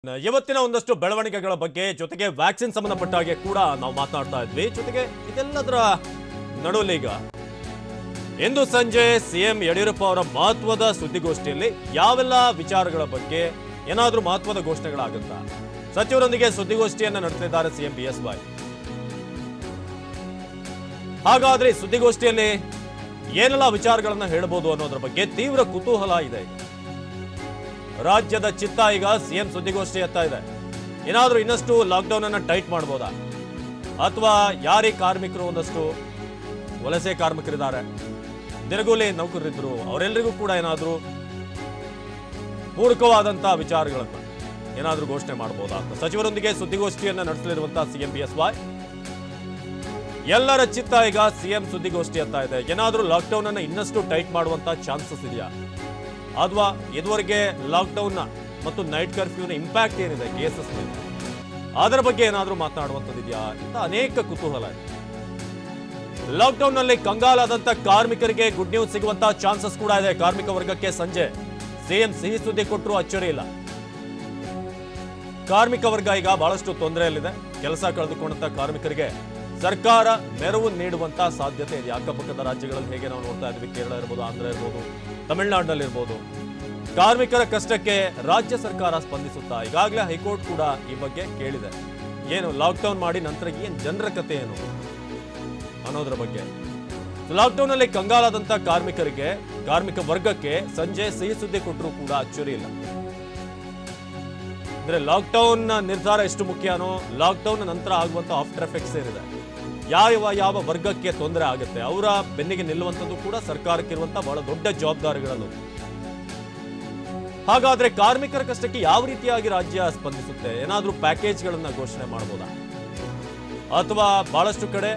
ಇವತ್ತಿನ ಒಂದಷ್ಟು ಬೆಳವಣಿಗೆಗಳ ಬಗ್ಗೆ ಜೊತೆಗೆ ವ್ಯಾಕ್ಸಿನ್ ಸಂಬಂಧಪಟ್ಟ ಹಾಗೆ ಕೂಡ ನಾವು ಮಾತನಾಡ್ತಾ ಇದ್ವಿ. ಜೊತೆಗೆ ಇದೆಲ್ಲದರ ನಡುವಲ್ಲಿ ಈಗ ಇಂದು ಸಂಜೆ ಸಿಎಂ ಯಡಿಯೂರಪ್ಪ ಅವರ ಮಹತ್ವದ ಸುದ್ದಿಗೋಷ್ಠಿಯಲ್ಲಿ ಯಾವೆಲ್ಲ ವಿಚಾರಗಳ ಬಗ್ಗೆ ಏನಾದರೂ ಮಹತ್ವದ ಘೋಷಣೆಗಳಾಗುತ್ತಾ? ಸಚಿವರೊಂದಿಗೆ ಸುದ್ದಿಗೋಷ್ಠಿಯನ್ನ ನಡೆಸಲಿದ್ದಾರೆ ಸಿಎಂ ಬಿಎಸ್ವೈ. ಹಾಗಾದ್ರೆ ಸುದ್ದಿಗೋಷ್ಠಿಯಲ್ಲಿ ಏನೆಲ್ಲ ವಿಚಾರಗಳನ್ನ ಹೇಳಬಹುದು ಅನ್ನೋದ್ರ ಬಗ್ಗೆ ತೀವ್ರ ಕುತೂಹಲ ಇದೆ. ರಾಜ್ಯದ ಚಿತ್ತ ಈಗ ಸಿಎಂ ಸುದ್ದಿಗೋಷ್ಠಿ ಎತ್ತಾ ಇದೆ. ಏನಾದ್ರೂ ಇನ್ನಷ್ಟು ಲಾಕ್ಡೌನ್ ಅನ್ನ ಟೈಟ್ ಮಾಡಬಹುದಾ, ಅಥವಾ ಯಾರೇ ಕಾರ್ಮಿಕರು ಒಂದಷ್ಟು ವಲಸೆ ಕಾರ್ಮಿಕರಿದ್ದಾರೆ, ದಿನಗೂಲಿ ನೌಕರರಿದ್ರು, ಅವರೆಲ್ಲರಿಗೂ ಕೂಡ ಏನಾದ್ರೂ ಪೂರಕವಾದಂತಹ ವಿಚಾರಗಳನ್ನ ಏನಾದ್ರೂ ಘೋಷಣೆ ಮಾಡಬಹುದಾ ಅಂತ ಸಚಿವರೊಂದಿಗೆ ಸುದ್ದಿಗೋಷ್ಠಿಯನ್ನ ನಡೆಸಲಿರುವಂತಹ ಸಿಎಂ ಬಿಎಸ್ವೈ. ಎಲ್ಲರ ಚಿತ್ತ ಈಗ ಸಿಎಂ ಸುದ್ದಿಗೋಷ್ಠಿ ಎತ್ತಾ ಇದೆ. ಏನಾದ್ರೂ ಲಾಕ್ಡೌನ್ ಅನ್ನ ಇನ್ನಷ್ಟು ಟೈಟ್ ಮಾಡುವಂತ ಚಾನ್ಸಸ್ ಇದೆಯಾ, ಅಥವಾ ಇದುವರೆಗೆ ಲಾಕ್ಡೌನ್ ಮತ್ತು ನೈಟ್ ಕರ್ಫ್ಯೂನ ಇಂಪ್ಯಾಕ್ಟ್ ಏನಿದೆ ಕೇಸಸ್ ಮೇಲೆ, ಅದರ ಬಗ್ಗೆ ಏನಾದರೂ ಮಾತನಾಡುವಂಥದ್ದಿದೆಯಾ ಅಂತ ಅನೇಕ ಕುತೂಹಲ ಇದೆ. ಲಾಕ್ಡೌನ್ ನಲ್ಲಿ ಕಂಗಾಲಾದಂತ ಕಾರ್ಮಿಕರಿಗೆ ಗುಡ್ ನ್ಯೂಸ್ ಸಿಗುವಂತಹ ಚಾನ್ಸಸ್ ಕೂಡ ಇದೆ. ಕಾರ್ಮಿಕ ವರ್ಗಕ್ಕೆ ಸಂಜೆ ಸಿಎಂ ಸಿಹಿ ಸುದ್ದಿ ಕೊಟ್ಟರು ಅಚ್ಚರಿ ಇಲ್ಲ. ಕಾರ್ಮಿಕ ವರ್ಗ ಈಗ ಬಹಳಷ್ಟು ತೊಂದರೆಯಲ್ಲಿದೆ. ಕೆಲಸ ಕಳೆದುಕೊಂಡಂತ ಕಾರ್ಮಿಕರಿಗೆ ಸರ್ಕಾರ ನೆರವು ನೀಡುವಂತ ಸಾಧ್ಯತೆ ಇದೆ. ಅಕ್ಕಪಕ್ಕದ ರಾಜ್ಯಗಳಲ್ಲಿ ಹೇಗೆ ನಾವು ನೋಡ್ತಾ ಇದ್ವಿ, ಕೇರಳ ಇರ್ಬೋದು, ಆಂಧ್ರ ಇರ್ಬೋದು, ತಮಿಳುನಾಡಿನಲ್ಲಿ ಇರ್ಬೋದು, ಕಾರ್ಮಿಕರ ಕಷ್ಟಕ್ಕೆ ರಾಜ್ಯ ಸರ್ಕಾರ ಸ್ಪಂದಿಸುತ್ತಾ ಈಗಾಗಲೇ ಹೈಕೋರ್ಟ್ ಕೂಡ ಈ ಬಗ್ಗೆ ಕೇಳಿದೆ. ಏನು ಲಾಕ್ಡೌನ್ ಮಾಡಿ ನಂತರ ಏನ್ ಜನರ ಕತೆ ಏನು ಅನ್ನೋದ್ರ ಬಗ್ಗೆ. ಲಾಕ್ಡೌನ್ ಅಲ್ಲಿ ಕಂಗಾಲಾದಂತ ಕಾರ್ಮಿಕ ವರ್ಗಕ್ಕೆ ಸಂಜೆ ಸಿಹಿ ಸುದ್ದಿ ಕೊಟ್ಟರು ಕೂಡ ಅಚ್ಚರಿ ಇಲ್ಲ. ಅಂದ್ರೆ ಲಾಕ್ಡೌನ್ ನಿರ್ಧಾರ ಎಷ್ಟು ಮುಖ್ಯನೋ, ಲಾಕ್ಡೌನ್ ನಂತರ ಆಗುವಂತ ಆಫ್ಟರ್ ಎಫೆಕ್ಟ್ಸ್ ಏನಿದೆ, ಯಾವ ವರ್ಗಕ್ಕೆ ತೊಂದರೆ ಆಗುತ್ತೆ, ಅವರ ಬೆನ್ನಿಗೆ ನಿಲ್ಲುವಂಥದ್ದು ಕೂಡ ಸರ್ಕಾರಕ್ಕಿರುವಂತ ಬಹಳ ದೊಡ್ಡ ಜವಾಬ್ದಾರಿಗಳಲ್ಲೂ. ಹಾಗಾದ್ರೆ ಕಾರ್ಮಿಕರ ಕಷ್ಟಕ್ಕೆ ಯಾವ ರೀತಿಯಾಗಿ ರಾಜ್ಯ ಸ್ಪಂದಿಸುತ್ತೆ? ಏನಾದ್ರೂ ಪ್ಯಾಕೇಜ್ಗಳನ್ನ ಘೋಷಣೆ ಮಾಡಬಹುದಾ, ಅಥವಾ ಬಹಳಷ್ಟು ಕಡೆ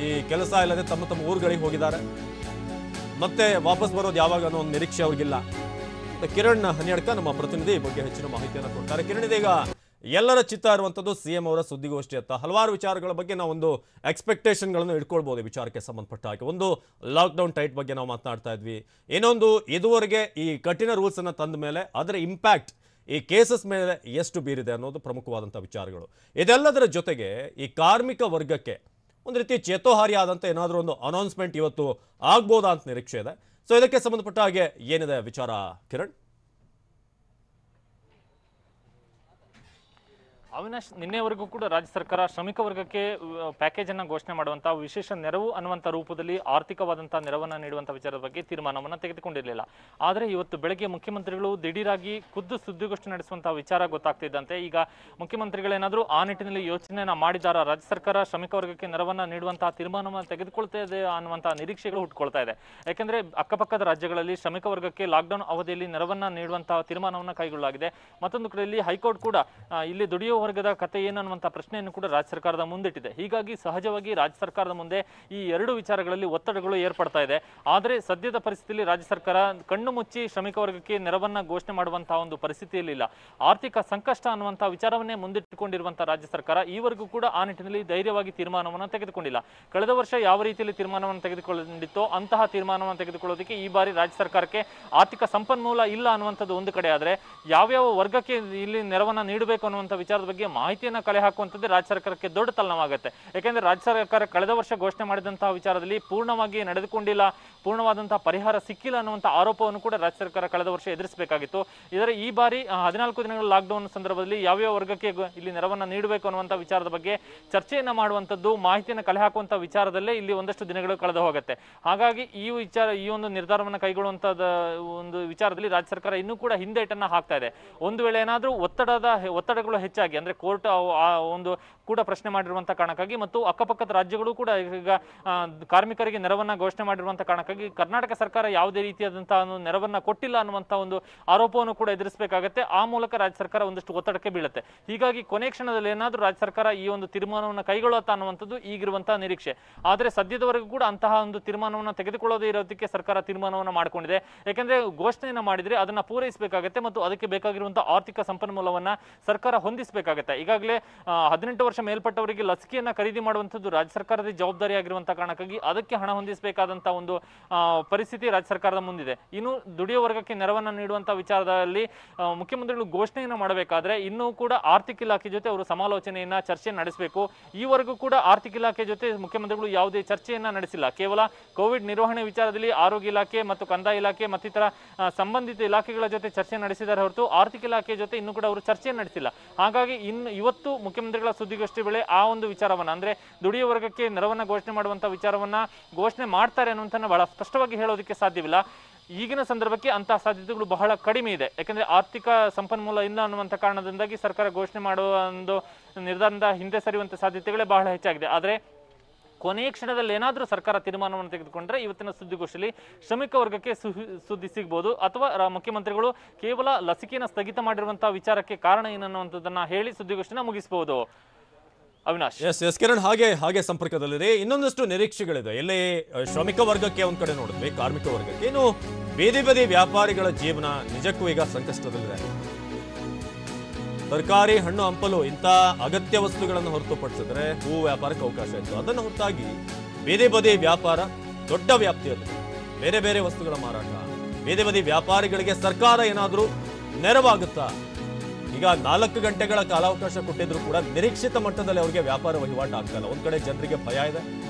ಈ ಕೆಲಸ ಇಲ್ಲದೆ ತಮ್ಮ ಊರುಗಳಿಗೆ ಹೋಗಿದ್ದಾರೆ, ಮತ್ತೆ ವಾಪಸ್ ಬರೋದು ಯಾವಾಗ ಅನ್ನೋ ಒಂದು ನಿರೀಕ್ಷೆ ಅವ್ರಿಗಿಲ್ಲ. ಕಿರಣ್ ಹನ್ಯಡ್ಕ ನಮ್ಮ ಪ್ರತಿನಿಧಿ ಈ ಬಗ್ಗೆ ಹೆಚ್ಚಿನ ಮಾಹಿತಿಯನ್ನು ಕೊಡ್ತಾರೆ. ಕಿರಣ್, ಇದೀಗ ಎಲ್ಲರ ಚಿತ್ತ ಇರುವಂತದ್ದು ಸಿಎಂ ಅವರ ಸುದ್ದಿಗೋಷ್ಠಿ ಅಂತ ಹಲವಾರು ವಿಚಾರಗಳ ಬಗ್ಗೆ ನಾವು ಒಂದು ಎಕ್ಸ್ಪೆಕ್ಟೇಷನ್ಗಳನ್ನು ಇಟ್ಕೊಳ್ಬಹುದು. ವಿಚಾರಕ್ಕೆ ಸಂಬಂಧಪಟ್ಟ ಹಾಗೆ ಒಂದು ಲಾಕ್ಡೌನ್ ಟೈಟ್ ಬಗ್ಗೆ ನಾವು ಮಾತನಾಡ್ತಾ ಇದ್ವಿ. ಇನ್ನೊಂದು, ಇದುವರೆಗೆ ಈ ಕಠಿಣ ರೂಲ್ಸ್ ಅನ್ನ ತಂದ ಮೇಲೆ ಅದರ ಇಂಪ್ಯಾಕ್ಟ್ ಈ ಕೇಸಸ್ ಮೇಲೆ ಎಷ್ಟು ಬೀರಿದೆ ಅನ್ನೋದು ಪ್ರಮುಖವಾದಂಥ ವಿಚಾರಗಳು. ಇದೆಲ್ಲದರ ಜೊತೆಗೆ ಈ ಕಾರ್ಮಿಕ ವರ್ಗಕ್ಕೆ ಒಂದು ರೀತಿ ಚೇತೋಹಾರಿ ಆದಂಥ ಏನಾದರೂ ಒಂದು ಅನೌನ್ಸ್ಮೆಂಟ್ ಇವತ್ತು ಆಗ್ಬೋದಾ ಅಂತ ನಿರೀಕ್ಷೆ ಇದೆ. ಸೊ ಇದಕ್ಕೆ ಸಂಬಂಧಪಟ್ಟ ಹಾಗೆ ಏನಿದೆ ವಿಚಾರ ಕಿರಣ್? ಅವಿನಾಶ್, ನಿನ್ನೆವರೆಗೂ ಕೂಡ ರಾಜ್ಯ ಸರ್ಕಾರ ಶ್ರಮಿಕ ವರ್ಗಕ್ಕೆ ಪ್ಯಾಕೇಜ್ ಅನ್ನು ಘೋಷಣೆ ಮಾಡುವಂತಹ ವಿಶೇಷ ನೆರವು ಅನ್ನುವಂಥ ರೂಪದಲ್ಲಿ ಆರ್ಥಿಕವಾದಂತಹ ನೆರವನ್ನು ನೀಡುವಂಥ ವಿಚಾರದ ಬಗ್ಗೆ ತೀರ್ಮಾನವನ್ನು ತೆಗೆದುಕೊಂಡಿರಲಿಲ್ಲ. ಆದರೆ ಇವತ್ತು ಬೆಳಗ್ಗೆ ಮುಖ್ಯಮಂತ್ರಿಗಳು ದಿಢೀರಾಗಿ ಖುದ್ದು ಸುದ್ದಿಗೋಷ್ಠಿ ನಡೆಸುವಂತಹ ವಿಚಾರ ಗೊತ್ತಾಗ್ತಿದ್ದಂತೆ ಈಗ ಮುಖ್ಯಮಂತ್ರಿಗಳೇನಾದರೂ ಆ ನಿಟ್ಟಿನಲ್ಲಿ ಯೋಚನೆಯನ್ನ ಮಾಡಿದಾರ, ರಾಜ್ಯ ಸರ್ಕಾರ ಶ್ರಮಿಕ ವರ್ಗಕ್ಕೆ ನೆರವನ್ನು ನೀಡುವಂತಹ ತೀರ್ಮಾನವನ್ನು ತೆಗೆದುಕೊಳ್ತಾ ಇದೆ ಅನ್ನುವಂತಹ ನಿರೀಕ್ಷೆಗಳು ಹುಟ್ಟುಕೊಳ್ತಾ ಇದೆ. ಯಾಕೆಂದ್ರೆ ಅಕ್ಕಪಕ್ಕದ ರಾಜ್ಯಗಳಲ್ಲಿ ಶ್ರಮಿಕ ವರ್ಗಕ್ಕೆ ಲಾಕ್ಡೌನ್ ಅವಧಿಯಲ್ಲಿ ನೆರವನ್ನ ನೀಡುವಂತಹ ತೀರ್ಮಾನವನ್ನು ಕೈಗೊಳ್ಳಲಾಗಿದೆ. ಮತ್ತೊಂದು ಕಡೆಯಲ್ಲಿ ಹೈಕೋರ್ಟ್ ಕೂಡ ಇಲ್ಲಿ ದುಡಿಯುವ ವರ್ಗದ ಕತೆ ಏನು ಅನ್ನುವಂಥ ಪ್ರಶ್ನೆಯನ್ನು ಕೂಡ ರಾಜ್ಯ ಸರ್ಕಾರದ ಮುಂದಿಟ್ಟಿದೆ. ಹೀಗಾಗಿ ಸಹಜವಾಗಿ ರಾಜ್ಯ ಸರ್ಕಾರದ ಮುಂದೆ ಈ ಎರಡು ವಿಚಾರಗಳಲ್ಲಿ ಒತ್ತಡಗಳು ಏರ್ಪಡ್ತಾ ಇದೆ. ಆದರೆ ಸದ್ಯದ ಪರಿಸ್ಥಿತಿಯಲ್ಲಿ ರಾಜ್ಯ ಸರ್ಕಾರ ಕಣ್ಣು ಮುಚ್ಚಿ ಶ್ರಮಿಕ ವರ್ಗಕ್ಕೆ ನೆರವನ್ನ ಘೋಷಣೆ ಮಾಡುವಂತಹ ಒಂದು ಪರಿಸ್ಥಿತಿಯಲ್ಲಿಲ್ಲ. ಆರ್ಥಿಕ ಸಂಕಷ್ಟ ಅನ್ನುವಂತಹ ವಿಚಾರವನ್ನೇ ಮುಂದಿಟ್ಟುಕೊಂಡಿರುವಂತಹ ರಾಜ್ಯ ಸರ್ಕಾರ ಈವರೆಗೂ ಕೂಡ ಆ ನಿಟ್ಟಿನಲ್ಲಿ ಧೈರ್ಯವಾಗಿ ತೀರ್ಮಾನವನ್ನು ತೆಗೆದುಕೊಂಡಿಲ್ಲ. ಕಳೆದ ವರ್ಷ ಯಾವ ರೀತಿಯಲ್ಲಿ ತೀರ್ಮಾನವನ್ನು ತೆಗೆದುಕೊಂಡಿತ್ತೋ ಅಂತಹ ತೀರ್ಮಾನವನ್ನು ತೆಗೆದುಕೊಳ್ಳೋದಕ್ಕೆ ಈ ಬಾರಿ ರಾಜ್ಯ ಸರ್ಕಾರಕ್ಕೆ ಆರ್ಥಿಕ ಸಂಪನ್ಮೂಲ ಇಲ್ಲ ಅನ್ನುವಂಥದ್ದು ಒಂದು ಕಡೆ ಆದರೆ, ಯಾವ್ಯಾವ ವರ್ಗಕ್ಕೆ ಇಲ್ಲಿ ನೆರವನ್ನ ನೀಡಬೇಕು ಅನ್ನುವಂಥ ವಿಚಾರದ ಬಗ್ಗೆ ಮಾಹಿತಿಯನ್ನು ಕಲೆ ಹಾಕುವಂಥದ್ದು ರಾಜ್ಯ ಸರ್ಕಾರಕ್ಕೆ ದೊಡ್ಡ ತಲೆನೋವಾಗುತ್ತೆ. ಯಾಕೆಂದ್ರೆ ರಾಜ್ಯ ಸರ್ಕಾರ ಕಳೆದ ವರ್ಷ ಘೋಷಣೆ ಮಾಡಿದಂತಹ ವಿಚಾರದಲ್ಲಿ ಪೂರ್ಣವಾಗಿ ನಡೆದುಕೊಂಡಿಲ್ಲ, ಪೂರ್ಣವಾದಂತಹ ಪರಿಹಾರ ಸಿಕ್ಕಿಲ್ಲ ಅನ್ನುವಂಥ ಆರೋಪವನ್ನು ಕೂಡ ರಾಜ್ಯ ಸರ್ಕಾರ ಕಳೆದ ವರ್ಷ ಎದುರಿಸಬೇಕಾಗಿತ್ತು. ಇದರ ಈ ಬಾರಿ 14 ದಿನಗಳ ಲಾಕ್ಡೌನ್ ಸಂದರ್ಭದಲ್ಲಿ ಯಾವ್ಯಾವ ವರ್ಗಕ್ಕೆ ಇಲ್ಲಿ ನೆರವನ್ನ ನೀಡಬೇಕು ಅನ್ನುವಂಥ ವಿಚಾರದ ಬಗ್ಗೆ ಚರ್ಚೆಯನ್ನ ಮಾಡುವಂಥದ್ದು, ಮಾಹಿತಿಯನ್ನು ಕಲೆ ಹಾಕುವಂಥ ವಿಚಾರದಲ್ಲೇ ಇಲ್ಲಿ ಒಂದಷ್ಟು ದಿನಗಳು ಕಳೆದು ಹೋಗುತ್ತೆ. ಹಾಗಾಗಿ ಈ ಒಂದು ನಿರ್ಧಾರವನ್ನು ಕೈಗೊಳ್ಳುವಂಥದ್ದು ಒಂದು ವಿಚಾರದಲ್ಲಿ ರಾಜ್ಯ ಸರ್ಕಾರ ಇನ್ನೂ ಕೂಡ ಹಿಂದೇಟನ್ನ ಹಾಕ್ತಾ ಇದೆ. ಒಂದು ವೇಳೆ ಏನಾದರೂ ಒತ್ತಡಗಳು ಹೆಚ್ಚಾಗಿ ಅಂದ್ರೆ ಕೋರ್ಟ್ ಒಂದು ಕೂಡ ಪ್ರಶ್ನೆ ಮಾಡಿರುವಂತಹ ಕಾರಣಕ್ಕಾಗಿ ಮತ್ತು ಅಕ್ಕಪಕ್ಕದ ರಾಜ್ಯಗಳು ಕೂಡ ಈಗ ಕಾರ್ಮಿಕರಿಗೆ ನೆರವನ್ನ ಘೋಷಣೆ ಮಾಡಿರುವಂತಹ ಕಾರಣಕ್ಕಾಗಿ ಕರ್ನಾಟಕ ಸರ್ಕಾರ ಯಾವುದೇ ರೀತಿಯಾದಂತಹ ನೆರವನ್ನ ಕೊಟ್ಟಿಲ್ಲ ಅನ್ನುವಂತಹ ಒಂದು ಆರೋಪವನ್ನು ಕೂಡ ಎದುರಿಸಬೇಕಾಗುತ್ತೆ. ಆ ಮೂಲಕ ರಾಜ್ಯ ಸರ್ಕಾರ ಒಂದಷ್ಟು ಒತ್ತಡಕ್ಕೆ ಬೀಳುತ್ತೆ. ಹೀಗಾಗಿ ಕೊನೆ ಕ್ಷಣದಲ್ಲಿ ಏನಾದರೂ ರಾಜ್ಯ ಸರ್ಕಾರ ಈ ಒಂದು ತೀರ್ಮಾನವನ್ನು ಕೈಗೊಳ್ಳುತ್ತಾ ಅನ್ನುವಂಥದ್ದು ಈಗಿರುವಂತಹ ನಿರೀಕ್ಷೆ. ಆದರೆ ಸದ್ಯದವರೆಗೂ ಕೂಡ ಅಂತಹ ಒಂದು ತೀರ್ಮಾನವನ್ನು ತೆಗೆದುಕೊಳ್ಳೋದೇ ಇರೋದಕ್ಕೆ ಸರ್ಕಾರ ತೀರ್ಮಾನವನ್ನು ಮಾಡಿಕೊಂಡಿದೆ. ಯಾಕಂದ್ರೆ ಘೋಷಣೆಯನ್ನು ಮಾಡಿದ್ರೆ ಅದನ್ನ ಪೂರೈಸಬೇಕಾಗುತ್ತೆ ಮತ್ತು ಅದಕ್ಕೆ ಬೇಕಾಗಿರುವಂತಹ ಆರ್ಥಿಕ ಸಂಪನ್ಮೂಲವನ್ನ ಸರ್ಕಾರ ಹೊಂದಿಸಬೇಕಾಗುತ್ತೆ. ಈಗಾಗಲೇ 18 ವರ್ಷ ಮೇಲ್ಪಟ್ಟವರಿಗೆ ಲಸಿಕೆಯನ್ನ ಖರೀದಿ ಮಾಡುವಂಥದ್ದು ರಾಜ್ಯ ಸರ್ಕಾರದ ಜವಾಬ್ದಾರಿ ಆಗಿರುವಂತಹ ಕಾರಣಕ್ಕಾಗಿ ಅದಕ್ಕೆ ಹಣ ಹೊಂದಿಸಬೇಕಾದಂತಹ ಒಂದು ಪರಿಸ್ಥಿತಿ ರಾಜ್ಯ ಸರ್ಕಾರದ ಮುಂದಿದೆ. ಇನ್ನು ದುಡಿಯೋ ವರ್ಗಕ್ಕೆ ನೆರವನ್ನ ನೀಡುವಂತಹ ವಿಚಾರದಲ್ಲಿ ಮುಖ್ಯಮಂತ್ರಿಗಳು ಘೋಷಣೆಯನ್ನು ಮಾಡಬೇಕಾದ್ರೆ ಇನ್ನೂ ಕೂಡ ಆರ್ಥಿಕ ಇಲಾಖೆ ಜೊತೆ ಅವರು ಸಮಾಲೋಚನೆಯನ್ನ ಚರ್ಚೆ ನಡೆಸಬೇಕು. ಈವರೆಗೂ ಕೂಡ ಆರ್ಥಿಕ ಇಲಾಖೆ ಜೊತೆ ಮುಖ್ಯಮಂತ್ರಿಗಳು ಯಾವುದೇ ಚರ್ಚೆಯನ್ನ ನಡೆಸಿಲ್ಲ. ಕೇವಲ ಕೋವಿಡ್ ನಿರ್ವಹಣೆ ವಿಚಾರದಲ್ಲಿ ಆರೋಗ್ಯ ಇಲಾಖೆ ಮತ್ತು ಕಂದಾಯ ಇಲಾಖೆ ಮತ್ತಿತರ ಸಂಬಂಧಿತ ಇಲಾಖೆಗಳ ಜೊತೆ ಚರ್ಚೆ ನಡೆಸಿದ್ದಾರೆ ಹೊರತು ಆರ್ಥಿಕ ಇಲಾಖೆ ಜೊತೆ ಇನ್ನೂ ಕೂಡ ಅವರು ಚರ್ಚೆ ನಡೆಸಿಲ್ಲ. ಹಾಗಾಗಿ ಇವತ್ತು ಮುಖ್ಯಮಂತ್ರಿಗಳ ಸುದ್ದಿಗೋಷ್ಠಿ ವೇಳೆ ಆ ಒಂದು ವಿಚಾರವನ್ನ ಅಂದ್ರೆ ದುಡಿಯೋ ವರ್ಗಕ್ಕೆ ನೆರವನ್ನ ಘೋಷಣೆ ಮಾಡುವಂತಹ ವಿಚಾರವನ್ನ ಘೋಷಣೆ ಮಾಡ್ತಾರೆ ಅನ್ನುವಂಥನ್ನ ಬಹಳ ಸ್ಪಷ್ಟವಾಗಿ ಹೇಳೋದಕ್ಕೆ ಸಾಧ್ಯವಿಲ್ಲ. ಈಗಿನ ಸಂದರ್ಭಕ್ಕೆ ಅಂತಹ ಸಾಧ್ಯತೆಗಳು ಬಹಳ ಕಡಿಮೆ ಇದೆ. ಯಾಕಂದ್ರೆ ಆರ್ಥಿಕ ಸಂಪನ್ಮೂಲ ಇಲ್ಲ ಅನ್ನುವಂಥ ಕಾರಣದಿಂದಾಗಿ ಸರ್ಕಾರ ಘೋಷಣೆ ಮಾಡುವ ಒಂದು ನಿರ್ಧಾರದಿಂದ ಹಿಂದೆ ಸರಿಯುವಂತ ಸಾಧ್ಯತೆಗಳೇ ಬಹಳ ಹೆಚ್ಚಾಗಿದೆ. ಆದರೆ ಕೊನೆಯ ಕ್ಷಣದಲ್ಲಿ ಏನಾದರೂ ಸರ್ಕಾರ ತೀರ್ಮಾನವನ್ನು ತೆಗೆದುಕೊಂಡ್ರೆ ಇವತ್ತಿನ ಸುದ್ದಿಗೋಷ್ಠಿಯಲ್ಲಿ ಶ್ರಮಿಕ ವರ್ಗಕ್ಕೆ ಸುದ್ದಿ ಸಿಗಬಹುದು, ಅಥವಾ ಮುಖ್ಯಮಂತ್ರಿಗಳು ಕೇವಲ ಲಸಿಕೆಯನ್ನು ಸ್ಥಗಿತ ಮಾಡಿರುವಂತಹ ವಿಚಾರಕ್ಕೆ ಕಾರಣ ಏನನ್ನುವಂಥದ್ದನ್ನ ಹೇಳಿ ಸುದ್ದಿಗೋಷ್ಠಿನ ಮುಗಿಸಬಹುದು. ಅವಿನಾಶ್. ಎಸ್ ಕಿರಣ್, ಹಾಗೆ ಸಂಪರ್ಕದಲ್ಲಿದೆ. ಇನ್ನೊಂದಷ್ಟು ನಿರೀಕ್ಷೆಗಳಿದೆ. ಎಲ್ಲಿ ಶ್ರಮಿಕ ವರ್ಗಕ್ಕೆ ಒಂದ್ ಕಡೆ ನೋಡಿದ್ವಿ, ಕಾರ್ಮಿಕ ವರ್ಗಕ್ಕೆ, ಇನ್ನು ಬೀದಿ ವ್ಯಾಪಾರಿಗಳ ಜೀವನ ನಿಜಕ್ಕೂ ಈಗ ಸಂಕಷ್ಟದಲ್ಲಿದೆ. ತರಕಾರಿ, ಹಣ್ಣು ಹಂಪಲು ಇಂಥ ಅಗತ್ಯ ವಸ್ತುಗಳನ್ನು ಹೊರತುಪಡಿಸಿದ್ರೆ ಹೂವು ವ್ಯಾಪಾರಕ್ಕೆ ಅವಕಾಶ ಇತ್ತು. ಅದನ್ನು ಹೊರತಾಗಿ ಬೀದಿ ವ್ಯಾಪಾರ ದೊಡ್ಡ ವ್ಯಾಪ್ತಿಯಲ್ಲಿ ಬೇರೆ ವಸ್ತುಗಳ ಮಾರಾಟ, ಬೀದಿ ವ್ಯಾಪಾರಿಗಳಿಗೆ ಸರ್ಕಾರ ಏನಾದರೂ ನೆರವಾಗುತ್ತಾ? ಈಗ 4 ಗಂಟೆಗಳ ಕಾಲಾವಕಾಶ ಕೊಟ್ಟಿದ್ರು ಕೂಡ ನಿರೀಕ್ಷಿತ ಮಟ್ಟದಲ್ಲಿ ಅವರಿಗೆ ವ್ಯಾಪಾರ ವಹಿವಾಟು ಆಗ್ತಲ್ಲ. ಒಂದ್ ಕಡೆ ಜನರಿಗೆ ಭಯ ಇದೆ,